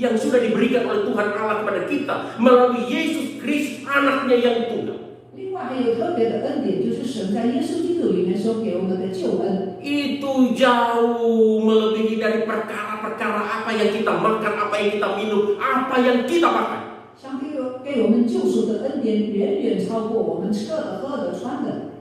yang sudah diberikan oleh Tuhan Allah kepada kita melalui Yesus Kristus anaknya yang tunggal. 另外还有特别的恩典，就是神在耶稣基督里面所给我们的救恩。 Itu jauh melebihi dari perkara-perkara apa yang kita makan, apa yang kita minum, apa yang kita pakai. 上帝给我们救赎的恩典远远超过我们吃的、喝的、穿的。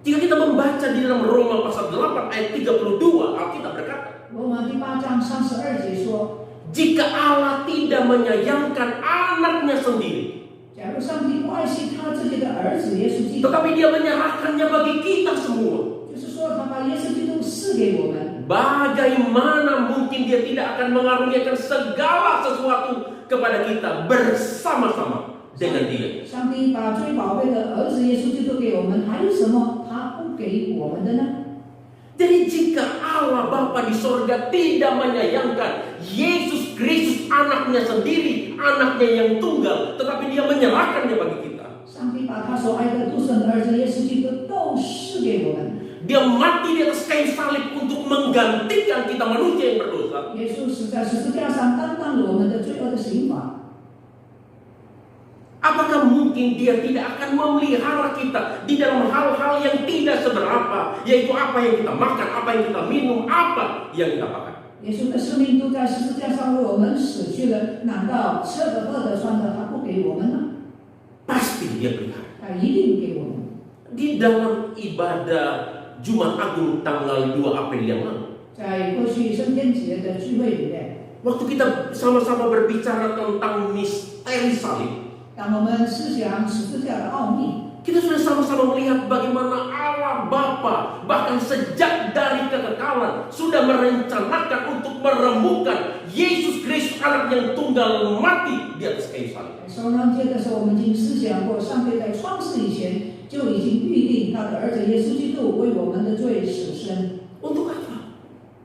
Jika kita membaca di dalam Roma pasal 8 ayat 32, Alkitab berkata, 罗马第8章32节说， jika Allah tidak menyayangkan anaknya sendiri, 假如上帝不爱惜他自己的儿子耶稣基督， tetapi dia menyerahkannya bagi kita semua, 就是说他把耶稣基督赐给我们， bagaimana mungkin dia tidak akan mengaruniakan segala sesuatu kepada kita bersama-sama dengan dia. 上帝把最宝贝的儿子耶稣基督给我们，还有什么他不给我们的呢？ Jadi jika Allah Bapa di sorga tidak menyayangkan Yesus Kristus anaknya sendiri, anaknya yang tunggal, tetapi dia menyerahkannya bagi kita. 上帝把他所爱的独生的儿子耶稣基督都赐给我们。 Dia mati di atas kayu salib untuk menggantikan kita manusia yang berdosa. 耶稣死在十字架上，担当了我们的罪恶的刑罚。 Apakah mungkin dia tidak akan memelihara kita di dalam hal-hal yang tidak seberapa, yaitu apa yang kita makan, apa yang kita minum, apa yang kita pakai? 耶稣的生命都在十字架上为我们死去了，难道吃的、喝的、穿的他不给我们吗？ Pasti dia pelihara. 他一定给我们。 Di dalam ibadah Jumat Agung tanggal 2 April yang lalu, 在过去升天节的聚会里面， waktu kita sama-sama berbicara tentang misteri salib, 当我们思想十字架的奥秘， kita sudah sama-sama melihat bagaimana Allah Bapa bahkan sejak dari kekekalan sudah merencanakan untuk merembukan Yesus Kristus anak yang tunggal mati di atas kayu salib. 在受难节的时候，我们已经思想过，上帝在创世以前就已经预定他的儿子耶稣基督为我们的罪死生。 Untuk apa?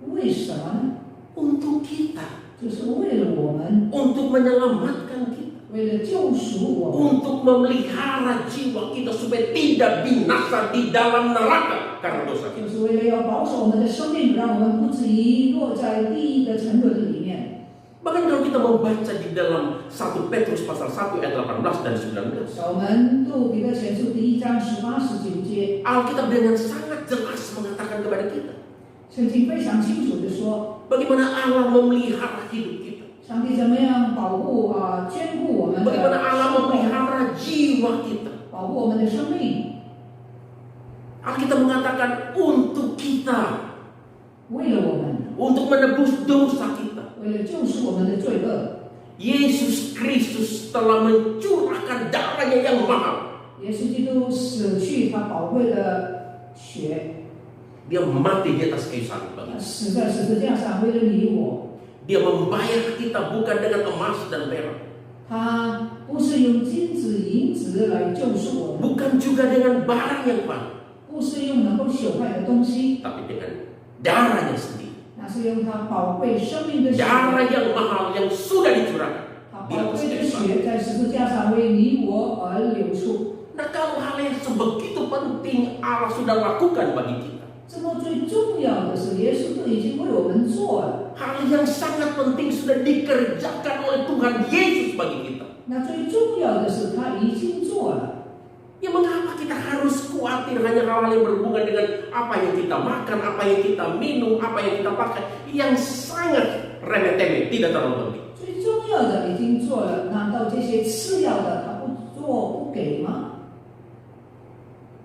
为什么呢？ Untuk kita, 就是为了我们， untuk menyelamatkan kita, 为了救赎我们， untuk memelihara jiwa kita supaya tidak binasa di dalam neraka karena dosa 就 kita. 是为了要保守我们的生命，让我们不至于落在地狱的沉沦里面。 Bahkan kalau kita membaca di dalam 1 Petrus pasal 1 ayat 18 dan 19, 我们读彼得前书第1章18、19节， Alkitab dengan sangat jelas mengatakan kepada kita 圣经非常清楚的说， bagaimana Allah memelihara hidup kita, 上帝怎么样保护眷顾我们的 bagaimana Allah 生命， memelihara jiwa kita. 保护我们的生命。 Alkitab mengatakan untuk kita, 为了我们， untuk menebus dosa kita, 为了救赎我们的罪恶， Yesus Kristus telah mencurahkan darahnya yang mahal. 耶稣基督舍去他宝贵的血， Dia mati di atas kayu salib bagi kita. 死在十字架上，为了你我。 Dia membayar kita bukan dengan emas dan perak, 他不是用金子、银子来救赎我们， bukan juga dengan barang yang mahal, 不是用能够朽坏的东西， tapi dengan darahnya sendiri. 那是用他宝贵生命的血， Darah yang mahal yang sudah dicurahkan 他 di 宝 atas 贵的 kayu salib. 血在十字架上为你我而流出。 Nah, kalau hal yang sebegitu penting Allah sudah lakukan bagi kita, 这么最重要的是，耶稣都已经为我们做了。 hal yang sangat penting sudah dikerjakan oleh Tuhan Yesus bagi kita. 那最重要的是，他已经做了。 Ya mengapa kita harus khawatir hanya hal-hal yang berhubungan dengan apa yang kita makan, apa yang kita minum, apa yang kita pakai, yang sangat remeh-temeh, tidak terlalu penting. 最重要的已经做了，难道这些次要的他不做不给吗？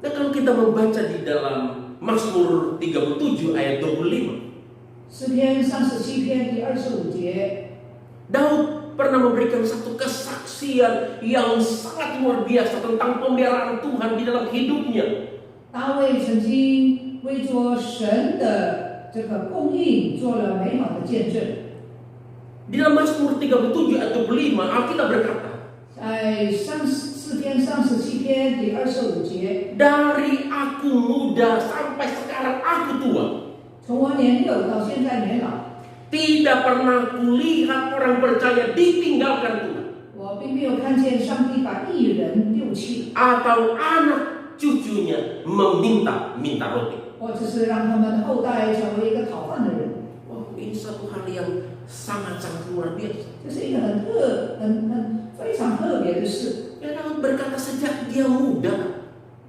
Nah, kalau kita membaca di dalam Mazmur 37 ayat 25, 诗篇37篇第25节， Daud pernah memberikan satu kesaksian yang sangat luar biasa tentang pemeliharaan Tuhan di dalam hidupnya. 大卫曾经为做神的这个供应做了美好的见证。 Di dalam Mazmur 37 ayat 25, Alkitab berkata, 在诗篇37篇第25节， dari aku muda sampai sekarang aku tua, 从我年幼到现在年老， tidak pernah kulihat orang percaya ditinggalkan Tuhan, 我并没有看见上帝把义人丢弃， atau anak cucunya meminta roti. 或者是让他们的后代成为一个讨饭的人。 Wow, ini satu hal yang sangat-sangat luar biasa. 这是一个非常特别的事。 Ya, Daud berkata sejak dia muda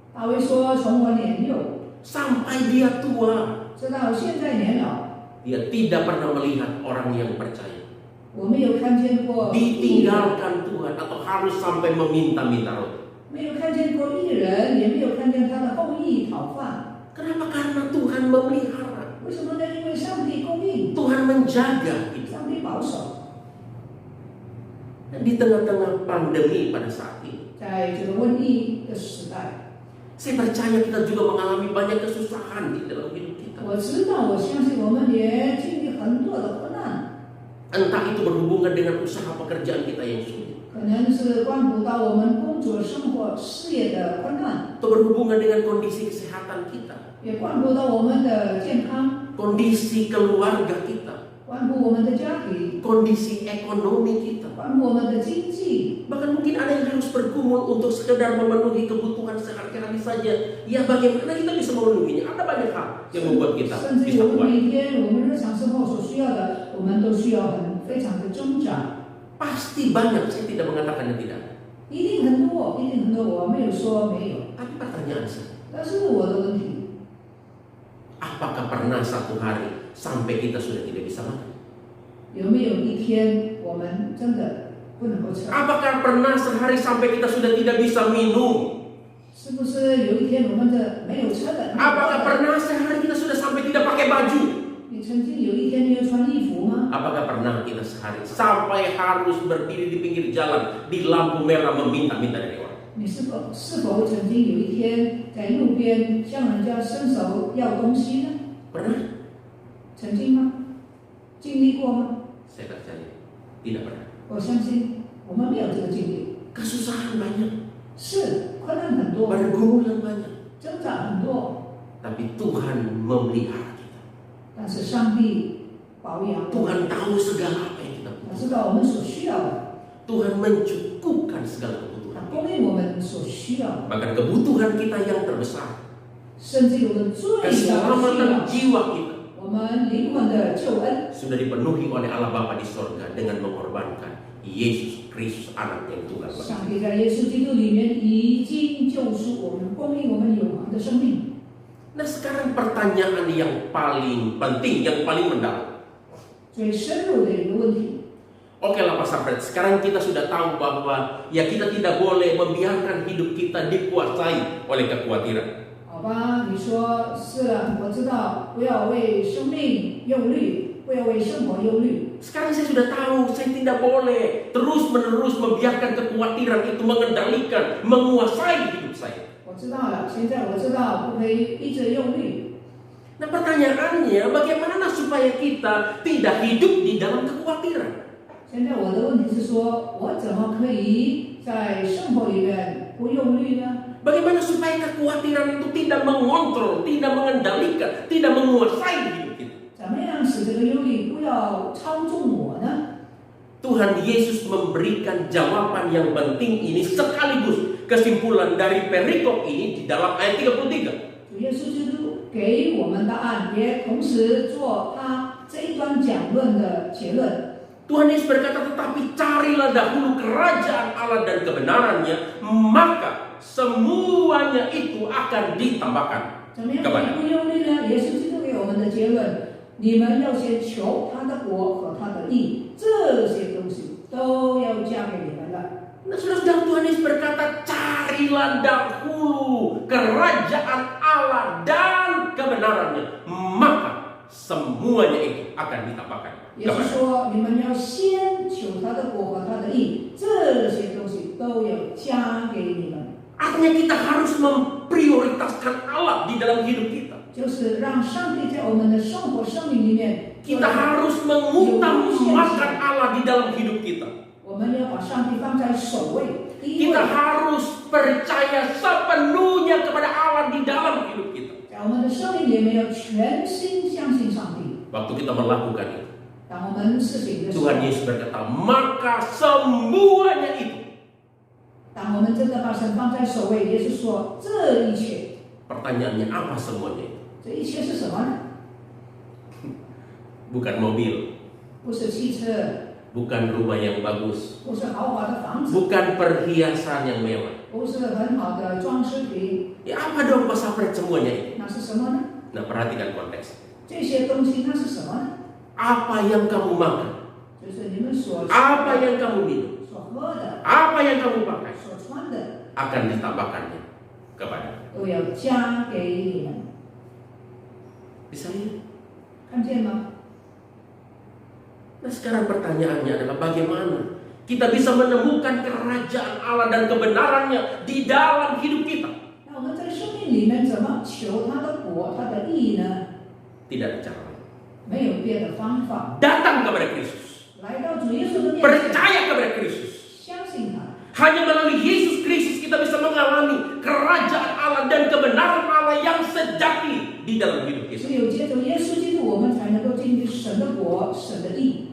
大卫说：“从我年幼 sampai dia tua, 直到现在年老， dia tidak pernah melihat orang yang percaya 我没有看见过义人， ditinggalkan Tuhan atau harus sampai meminta-minta roti. 没有看见过义人，也没有看见他的后裔讨饭。 Kenapa? Karena Tuhan memelihara, 为什么呢？因为上帝供应， Tuhan menjaga itu. 上帝保守。 Dan di tengah-tengah pandemi pada saat ini, 在这个瘟疫的时代， saya percaya kita juga mengalami banyak kesusahan di dalam hidup kita. 我知道，我相信我们也经历很多的困难， Entah itu berhubungan dengan usaha pekerjaan kita yang sulit, 可能是关乎到我们工作、生活、事业的困难， atau berhubungan dengan kondisi kesehatan kita, 也关乎到我们的健康， kondisi keluarga kita, 关乎我们的家庭， kondisi ekonomi kita. 关乎我们的经济。 Bahkan mungkin ada yang harus bergumul untuk sekedar memenuhi kebutuhan sehari-hari saja. Ya, bagaimana kita bisa memenuhinya? Ada banyak hal yang membuat kita 甚至 bisa 我们 kuat. 每天我们日常生活所需要的，我们都需要非常的挣扎， Pasti banyak, saya tidak mengatakan yang tidak. 一定很多，一定很多。我没有说没有， Tapi pertanyaan saya, 但是我的问题， apakah pernah satu hari sampai kita sudah tidak bisa makan? 有没有一天我们真的不能够吃？ Apakah pernah sehari sampai kita sudah tidak bisa minum? 是不是有一天我们的没有吃的？ Apakah pernah sehari kita sudah sampai tidak pakai baju? 你曾经有一天没有穿衣服吗？ Apakah pernah kita sehari sampai harus berdiri di pinggir jalan di lampu merah meminta-minta dari orang? 你是否曾经有一天在路边向人家伸手要东西呢？ Pernah? 曾经吗？经历过吗？ Saya percaya tidak pernah. 我相信我们没有这个经历。 Kesusahan banyak, 是困难很多， pergumulan banyak, 挣扎很多， tapi Tuhan memelihara kita. 但是上帝保养我们， Tuhan tahu segala apa yang kita 他 butuh. 知道我们所需要的， Tuhan mencukupkan segala kebutuhan 他 kita. 供应我们所需要的， Bahkan kebutuhan kita yang terbesar, 甚至我们最大的需 keselamatan 要， jiwa kita, 我们灵魂的救恩， sudah dipenuhi oleh Allah Bapa di sorga dengan mengorbankan Yesus Kristus anak yang tunggal bagi kita. 上帝在耶稣基督里面已经救赎我们，供应我们永恒的生命。 Nah, sekarang pertanyaan yang paling penting, yang paling mendalam. 最深入的一个问题， Oke lah Pastor Fred, sekarang kita sudah tahu bahwa ya kita tidak boleh membiarkan hidup kita dikuasai oleh kekhawatiran. 好吧？你说是了，我知道，不要为生命忧虑，不要为生活忧虑。 Sekarang saya sudah tahu, saya tidak boleh terus-menerus membiarkan kekhawatiran itu mengendalikan, menguasai hidup saya. 我知道了，现在我知道不可以一直忧虑。 Nah, pertanyaannya bagaimana supaya kita tidak hidup di dalam kekhawatiran? 现在我的问题是说，我怎么可以在生活里面不忧虑呢？ Bagaimana supaya kekhawatiran itu tidak mengontrol, tidak mengendalikan, tidak menguasai hidup kita? 怎么样使这个忧虑不要操纵我呢？ Tuhan Yesus memberikan jawaban yang penting ini sekaligus kesimpulan dari perikop ini di dalam ayat 33. 主耶稣基督给我们答案，也同时做他这一段讲论的结论。 Tuhan Yesus berkata, tetapi carilah dahulu kerajaan Allah dan kebenarannya, maka semuanya itu akan ditambahkan 怎么样 kepada. 不忧虑呢？耶稣基督给我们的结论：你们要先求他的国和他的义，这些东西都要加给你们的。 Nah, saudara-saudara, Tuhan Yesus berkata, carilah dahulu kerajaan Allah dan kebenarannya, maka semuanya itu akan ditambahkan 也是 kepada. 说，你们要先求他的国和他的义，这些东西都要加给你们。 Artinya kita harus memprioritaskan Allah di dalam hidup kita. 就是让上帝在我们的生活生命里面， Kita harus mengutamakan Allah di dalam hidup kita. 我们要把上帝放在首位，第一位 Kita。harus percaya sepenuhnya kepada Allah di dalam hidup kita. 在我们的生命里面要全心相信上帝。 Waktu kita melakukan itu, 当我们事情的时候， Tuhan Yesus berkata, maka semuanya itu. 当我们真的把神放在首位，耶稣说这一切， Pertanyaannya apa semuanya itu? 这一切是什么呢？ Bukan mobil, 不是汽车， bukan rumah yang bagus, 不是豪华的房子， bukan perhiasan yang mewah. 不是很好的装饰品， Ya apa dong pasapret semuanya ini? 那是什么呢？ Nah perhatikan konteks. 这些东西那是什么呢？ Apa yang kamu makan, 就是你们所吃 apa 的、 yang kamu minum, 所喝的、 apa yang kamu pakai 所穿的， akan ditambahkannya kepada. 都要加给你们。 Bisa lihat? 看见吗？ Nah sekarang pertanyaannya adalah bagaimana kita bisa menemukan kerajaan Allah dan kebenarannya di dalam hidup kita? 那我们在生命里面怎么求他的果、他的义呢？ Tidak ada cara lain. 没有别的方法。 Datang kepada Kristus, 来到主耶稣的面前， percaya kepada Kristus. 相信他。 Hanya melalui Yesus Kristus kita bisa mengalami kerajaan Allah dan kebenaran Allah yang sejati di dalam hidup kita. 只有接着耶稣基督，我们才能够经历神的国、神的义。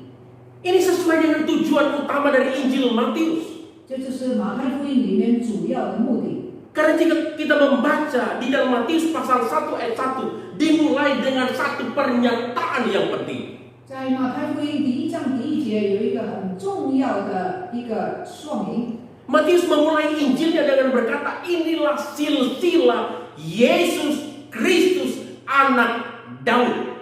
Ini sesuai dengan tujuan utama dari Injil Matius. 这就是马太福音里面主要的目的。 Karena jika kita membaca di dalam Matius pasal 1 ayat 1 dimulai dengan satu pernyataan yang penting. 在马太福音第1章第1节有一个很重要的一个说明。 Matius memulai Injilnya dengan berkata, inilah silsilah Yesus Kristus anak Daud.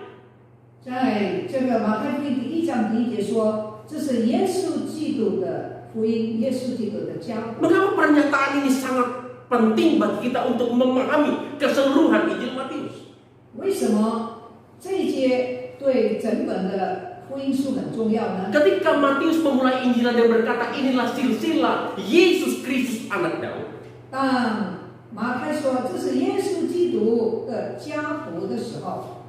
在这个马太福音第1章第1节说，这是耶稣基督的福音，耶稣基督的家谱。 Mengapa pernyataan ini sangat penting bagi kita untuk memahami keseluruhan Injil Matius? 为什么这一节对整本的福音书很重要呢？ Ketika Matius memulai Injilnya dan berkata, inilah silsilah Yesus Kristus anak Daud. 当马太说这是耶稣基督的家谱的时候，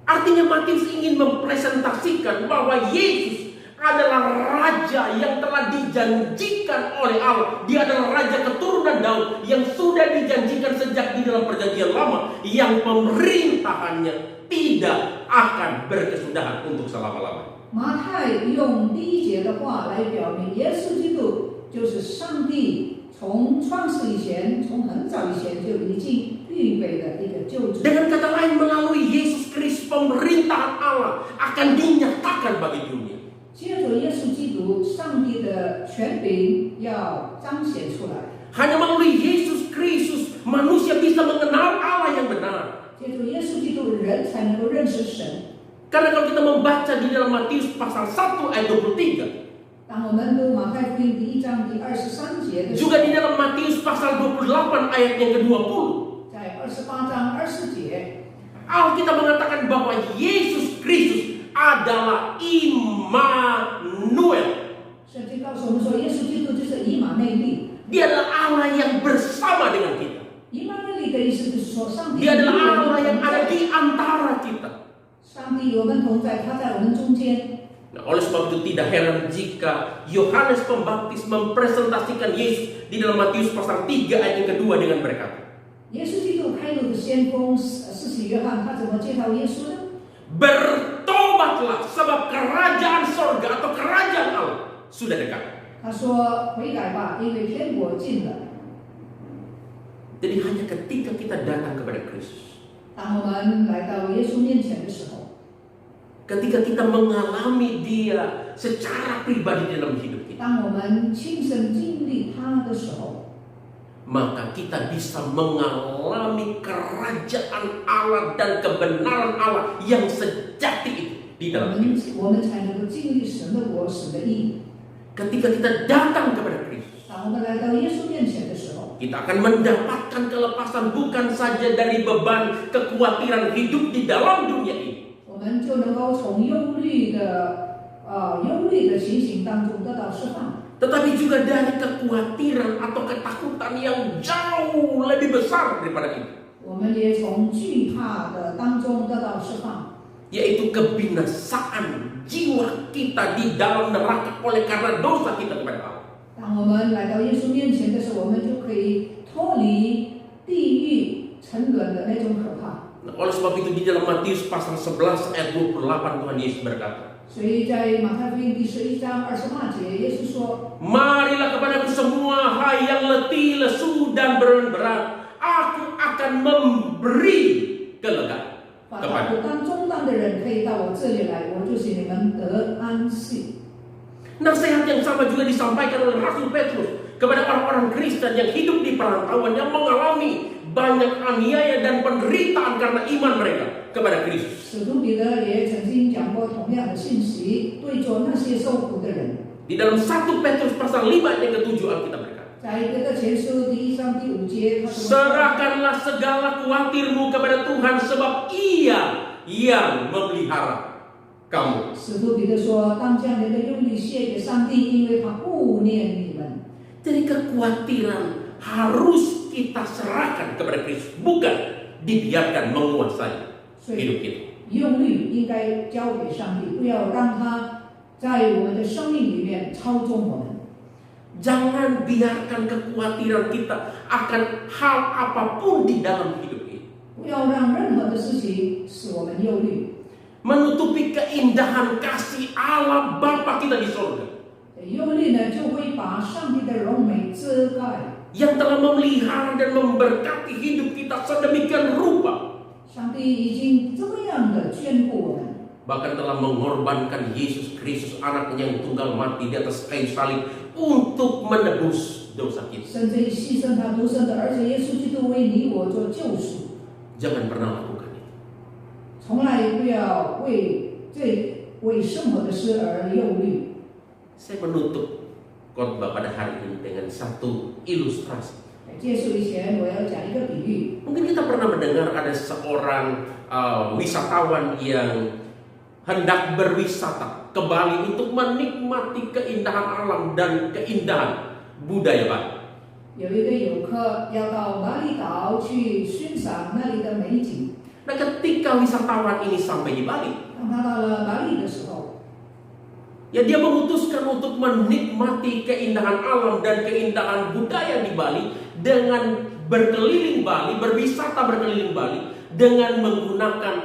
Artinya Matius ingin mempresentasikan bahwa Yesus adalah raja yang telah dijanjikan oleh Allah. Dia adalah raja keturunan Daud yang sudah dijanjikan sejak di dalam perjanjian lama, yang pemerintahannya tidak akan berkesudahan untuk selama-lamanya. 马太用第1节的话来表明，耶稣基督就是上帝从创世以前，从很早以前就已经预备的一个救主。 Dengan kata lain, melalui Yesus Kristus pemerintahan Allah akan dinyatakan bagi dunia. 接着耶稣基督，上帝的权柄要彰显出来。 Hanya melalui Yesus Kristus manusia bisa mengenal Allah yang benar. 接着耶稣基督，人才能够认识神。 Karena kalau kita membaca di dalam Matius pasal 1 ayat 23, 当我们读马太福音第1章第23节的时候， juga di dalam Matius pasal 28 ayat yang ke-20, 在28章20节， Alkitab mengatakan bahwa Yesus Kristus adalah Immanuel. 圣经告诉我们说，耶稣基督就是以马内利。 Dia adalah Allah yang bersama dengan kita. 以马内利的意思就是说，上帝 Dia 与 adalah 我 Allah 们 yang 同 ada 在， di antara kita. 上帝与我们同在，他在我们中间。 Nah, oleh sebab itu tidak heran jika Yohanes Pembaptis mempresentasikan Yesus di dalam Matius pasal 3 ayat yang kedua dengan berkata, 耶稣基督开路的先锋施洗约翰，他怎么介绍耶稣呢？ bertobatlah sebab kerajaan sorga atau kerajaan Allah sudah dekat. 他说：“悔改吧，因为天国近了。” Jadi hanya ketika kita datang kepada Kristus, 当我们来到耶稣面前的时候， ketika kita mengalami Dia secara pribadi dalam hidup kita, 当我们亲身经历他的时候， maka kita bisa mengalami kerajaan Allah dan kebenaran Allah yang sejati itu di 我 dalam 们 hidup kita. 我们才能够经历神的国、神的义。 Ketika kita datang kepada Kristus, 当我们来到耶稣面前的时候， kita akan mendapatkan kelepasan bukan saja dari beban kekhawatiran hidup di dalam dunia ini, 我们就能够从忧虑的情形当中得到释放， tetapi juga dari kekhawatiran atau ketakutan yang jauh lebih besar daripada itu, 我们也从惧怕的当中得到释放， yaitu kebinasaan jiwa kita di dalam neraka oleh karena dosa kita kepada Allah. 当我们来到耶稣面前的时候，我们就可以脱离地狱沉沦的那种可怕。 Nah, oleh sebab itu di dalam Matius pasal 11 ayat 28 Tuhan Yesus berkata, 所以在马太福音第11章28节，耶稣说：“ marilah kepadaku semua hai yang letih, lesu dan berat, aku akan memberi kelegaan. 法到不当中当的人可以到我这里来，我就使你们得安息。 Nasihat yang sama juga disampaikan oleh Rasul Petrus kepada orang-orang Kristen yang hidup di perantauan, yang mengalami banyak aniaya dan penderitaan karena iman mereka kepada Kristus. 使徒彼得也曾经讲过同样的信息，对着那些受苦的人。 Di dalam 1 Petrus pasal 5 ayat yang ke-7 Alkitab berkata, 在哥德前书第1章第5节，他说 serahkanlah segala khawatirmu kepada Tuhan sebab Ia yang memelihara kamu. 使徒彼得说：“当将你的忧虑卸给上帝，因为他顾念你们。” Jadi kekhawatiran harus kita serahkan kepada Kristus, bukan dibiarkan menguasai hidup kita. 忧虑应该交给上帝，不要让他在我们的生命里面操纵我们。 Jangan biarkan kekhawatiran kita akan hal apapun di dalam hidup ini 不要让任何的事情使我们忧虑。 menutupi keindahan kasih Allah Bapa kita di surga 忧虑呢，就会把上帝的荣美遮盖。 yang telah memelihara dan memberkati hidup kita sedemikian rupa, 上帝已经这么样的眷顾我们， bahkan telah mengorbankan Yesus Kristus anaknya yang tunggal mati di atas kayu salib untuk menebus dosa kita. 甚至牺牲他独生的儿子耶稣基督为你我做救赎。 Jangan pernah lakukan itu. 从来不要为生活的事而忧虑。 Saya menutup khotbah pada hari ini dengan satu ilustrasi. 结束以前，我要讲一个比喻。 Mungkin kita pernah mendengar ada seorang wisatawan yang hendak berwisata ke Bali untuk menikmati keindahan alam dan keindahan budaya Bali. 有一个游客要到巴厘岛去欣赏那里的美景。 Nah, ketika wisatawan ini sampai di Bali, 当他到了巴厘的时候， ya dia memutuskan untuk menikmati keindahan alam dan keindahan budaya di Bali dengan berkeliling Bali, berwisata berkeliling Bali dengan menggunakan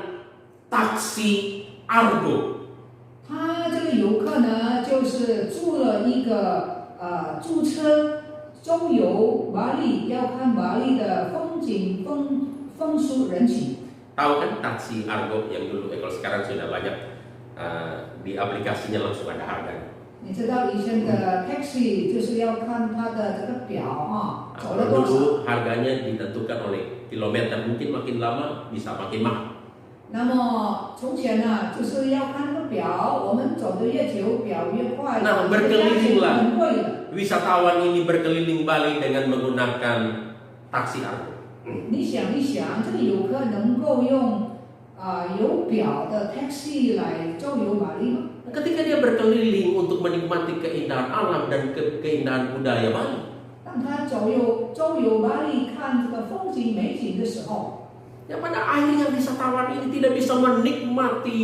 taksi argo. 他这个游客呢，就是租了一个租车周游巴厘，要看巴厘的风景、风俗人情。 Tahu kan taksi argo yang dulu, kalau sekarang sudah banyak di aplikasinya langsung ada harganya. 你知道以前的 taxi 就是要看它的这个表啊，走了 Kalau 多少。 dulu harganya ditentukan oleh kilometer, mungkin makin lama bisa makin mahal. 那么从前呢，就是要看那个表，我们走的越久，表越快。 Nah, berkelilinglah 很贵的。 wisatawan ini berkeliling Bali dengan menggunakan taksi argo. 你想一想，这个游客能够用有表的 taxi 来周游巴厘吗？ Ketika dia berkeliling untuk menikmati keindahan alam dan keindahan budaya Bali, 当他周游巴厘看这个风景美景的时候， ya pada akhirnya wisatawan ini tidak bisa menikmati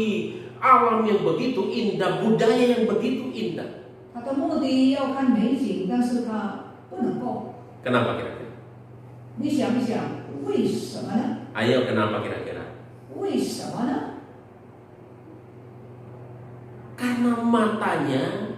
alam yang begitu indah, budaya yang begitu indah. 他的目的要看美景，但是他不能够。 Kenapa kira-kira? 你想一想，为什么呢？ Ayo, kenapa kira-kira? 为什么呢？ Karena matanya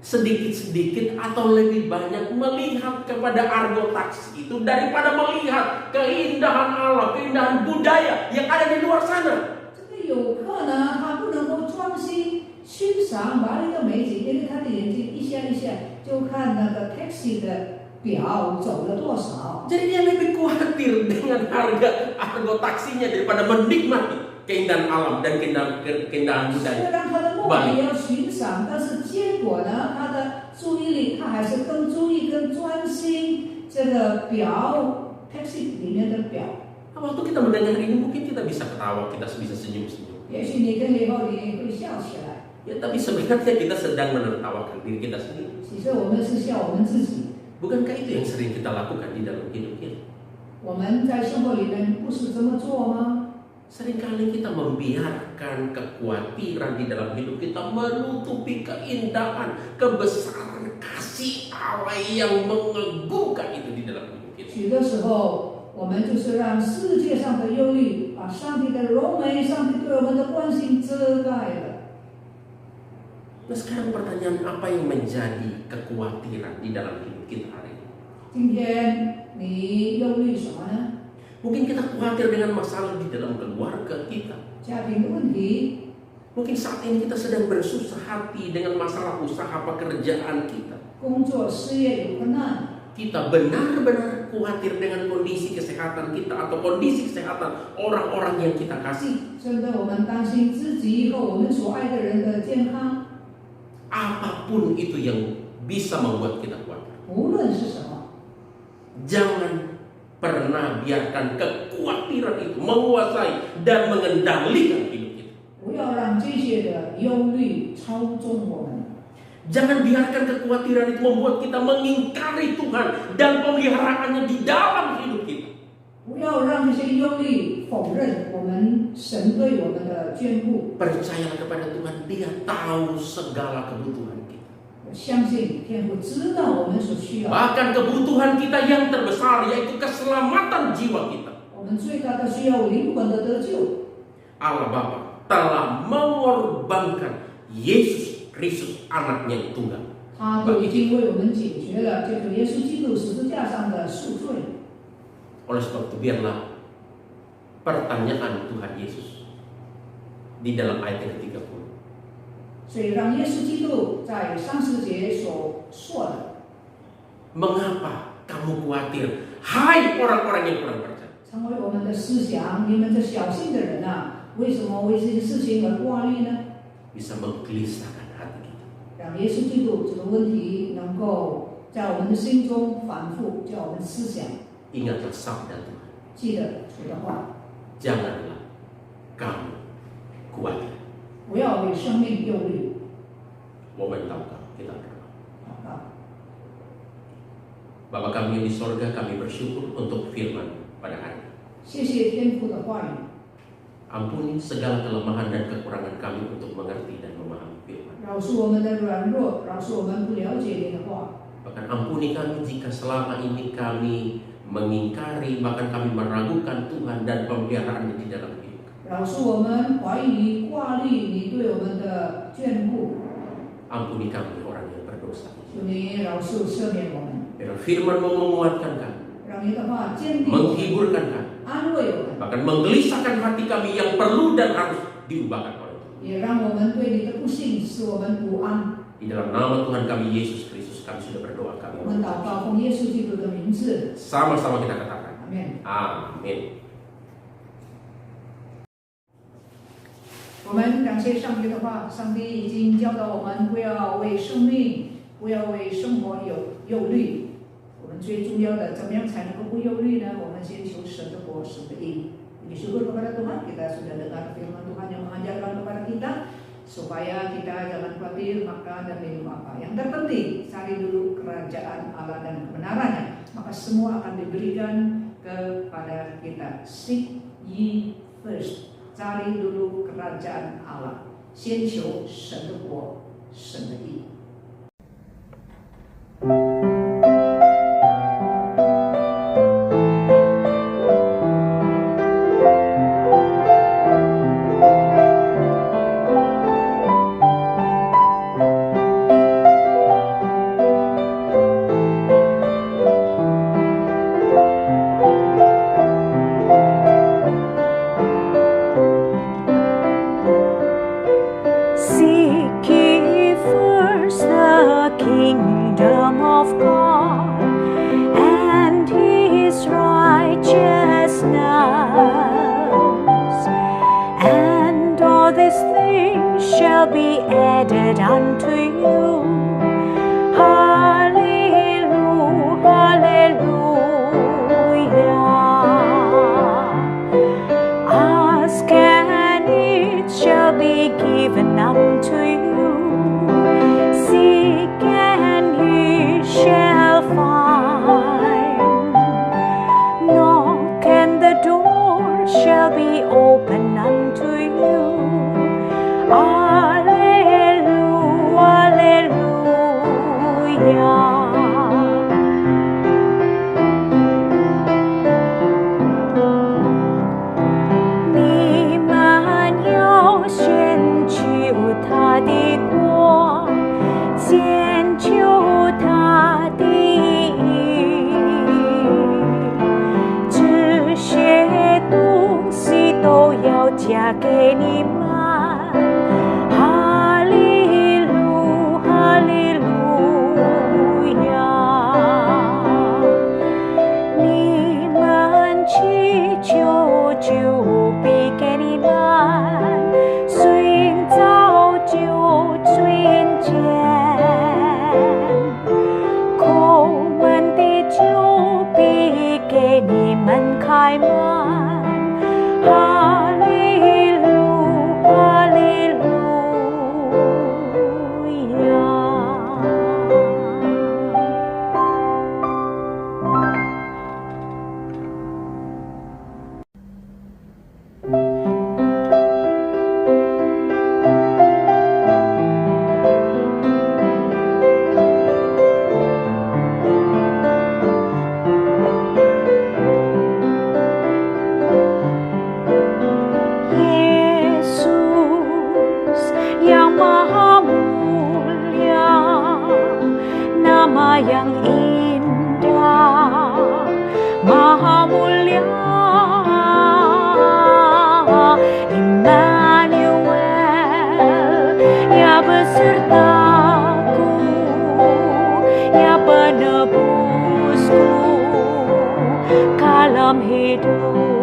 sedikit-sedikit atau lebih banyak melihat kepada argo taksi itu daripada melihat keindahan alam, keindahan budaya yang ada di luar sana. 这个游客呢，他不能够专心欣赏巴厘的美景，因为他的眼睛一下一下就看那个 taxi 的表走了多少。 Jadi dia lebih khawatir dengan harga argo taksinya daripada menikmati keindahan alam dan keindahan 虽 budaya. 然他的目的要欣赏，但是结果呢，他的注意力他还是更注意、更专心这个表 taxi 里面的表。 Nah, waktu kita mendengar ini mungkin kita bisa ketawa, kita bisa senyum-senyum. 也许你听了以后你会笑起来， Ya, tapi sebenarnya kita sedang menertawakan diri kita sendiri. 其实我们是笑我们自己。 Bukankah itu yang sering kita lakukan di dalam hidup kita? 我们在生活里面不是这么做吗？ Seringkali kita membiarkan kekhawatiran di dalam hidup kita menutupi keindahan, kebesaran kasih Allah yang mengagumkan itu di dalam hidup kita. 许多时候，我们就是让世界上的忧虑把上帝的荣美、上帝对我们的关心遮盖了。 Nah, sekarang pertanyaan, apa yang menjadi kekhawatiran di dalam hidup kita hari ini? 今天你忧虑什么呢？ Mungkin kita khawatir dengan masalah di dalam keluarga kita. 家庭的问题， Mungkin saat ini kita sedang bersusah hati dengan masalah usaha pekerjaan kita. 工作事业有困难， Kita benar-benar khawatir dengan kondisi kesehatan kita atau kondisi kesehatan orang-orang yang kita kasih. 真的我们担心自己和我们所爱的人的健康， Apapun itu yang bisa membuat kita khawatir. 无论是什么， Jangan pernah biarkan kekhawatiran itu menguasai dan mengendalikan hidup kita. 不要让这些的忧虑操纵我们。 Jangan biarkan kekhawatiran itu membuat kita mengingkari Tuhan dan pemeliharaannya di dalam hidup kita. 不要让这些忧虑否认我们神对我们的眷顾。 Percayalah kepada Tuhan, Dia tahu segala kebutuhan kita. 我相信天父知道我们所需要， Bahkan kebutuhan kita yang terbesar yaitu keselamatan jiwa kita. 我们最大的需要灵魂的得救。 Allah Bapa telah mengorbankan Yesus Kristus anaknya yang tunggal. 他就已经为我们解决了这个耶稣基督十字架上的赎罪。 Oleh sebab itu biarlah pertanyaan Tuhan Yesus di dalam ayat yang ke-30. 所以让耶稣基督在30节所说的， Mengapa kamu khawatir, hai orang-orang yang kurang percaya? 成为我们的思想。你们这小信的人啊，为什么为这些事情而挂虑呢？ Bisa menggelisahkan hati kita. 让耶稣基督这个问题能够在我们的心中反复，叫我们思想。 Ingatlah sabda Tuhan. 记得主的话， Janganlah kamu khawatir. 不要为生命忧虑。 Momen tahukah kita berdoa. 祷告， Bapa kami yang di sorga, kami bersyukur untuk firman pada hari ini. 谢谢天父的话语， Ampuni segala kelemahan dan kekurangan kami untuk mengerti dan memahami firman. 饶恕我们的软弱，饶恕我们不了解你的话。 Bahkan ampuni kami jika selama ini kami mengingkari, bahkan kami meragukan Tuhan dan pemeliharaan di dalam hidup. 饶恕我们怀疑、挂虑你对我们的眷顾。 Ampuni kami orang yang berdosa. 求你饶恕赦免我们， Biar firman-Mu menguatkan kami, 让你的话坚定我们， menghiburkan kami, 安慰我们， bahkan menggelisahkan hati kami yang perlu dan harus diubahkan oleh Tuhan. 也让我们对你的不信使我们不安。 Di dalam nama Tuhan kami Yesus Kristus kami sudah berdoa, kami 我们祷告奉耶稣基督的名字， sama-sama kita katakan. 阿门。 Amin. 我们感谢上帝的话，上帝已经教导我们不要为生命、不要为生活有忧虑。我们最重要的，怎么样才能够不忧虑呢？我们先求神的国、神的义。Bersyukur kepada Tuhan, kita sudah dengar firman Tuhan yang mengajarkan kepada kita supaya kita jangan khawatir makan dan minum apa. Yang terpenting, cari dulu kerajaan Allah dan kebenarannya, maka semua akan diberikan kepada kita. Seek ye first. Cari dulu kerajaan Allah， 先求神的国、神的义。只需 nama yang indah, maha mulia, Immanuel, ya besertaku, ya penebusku kalam hidup.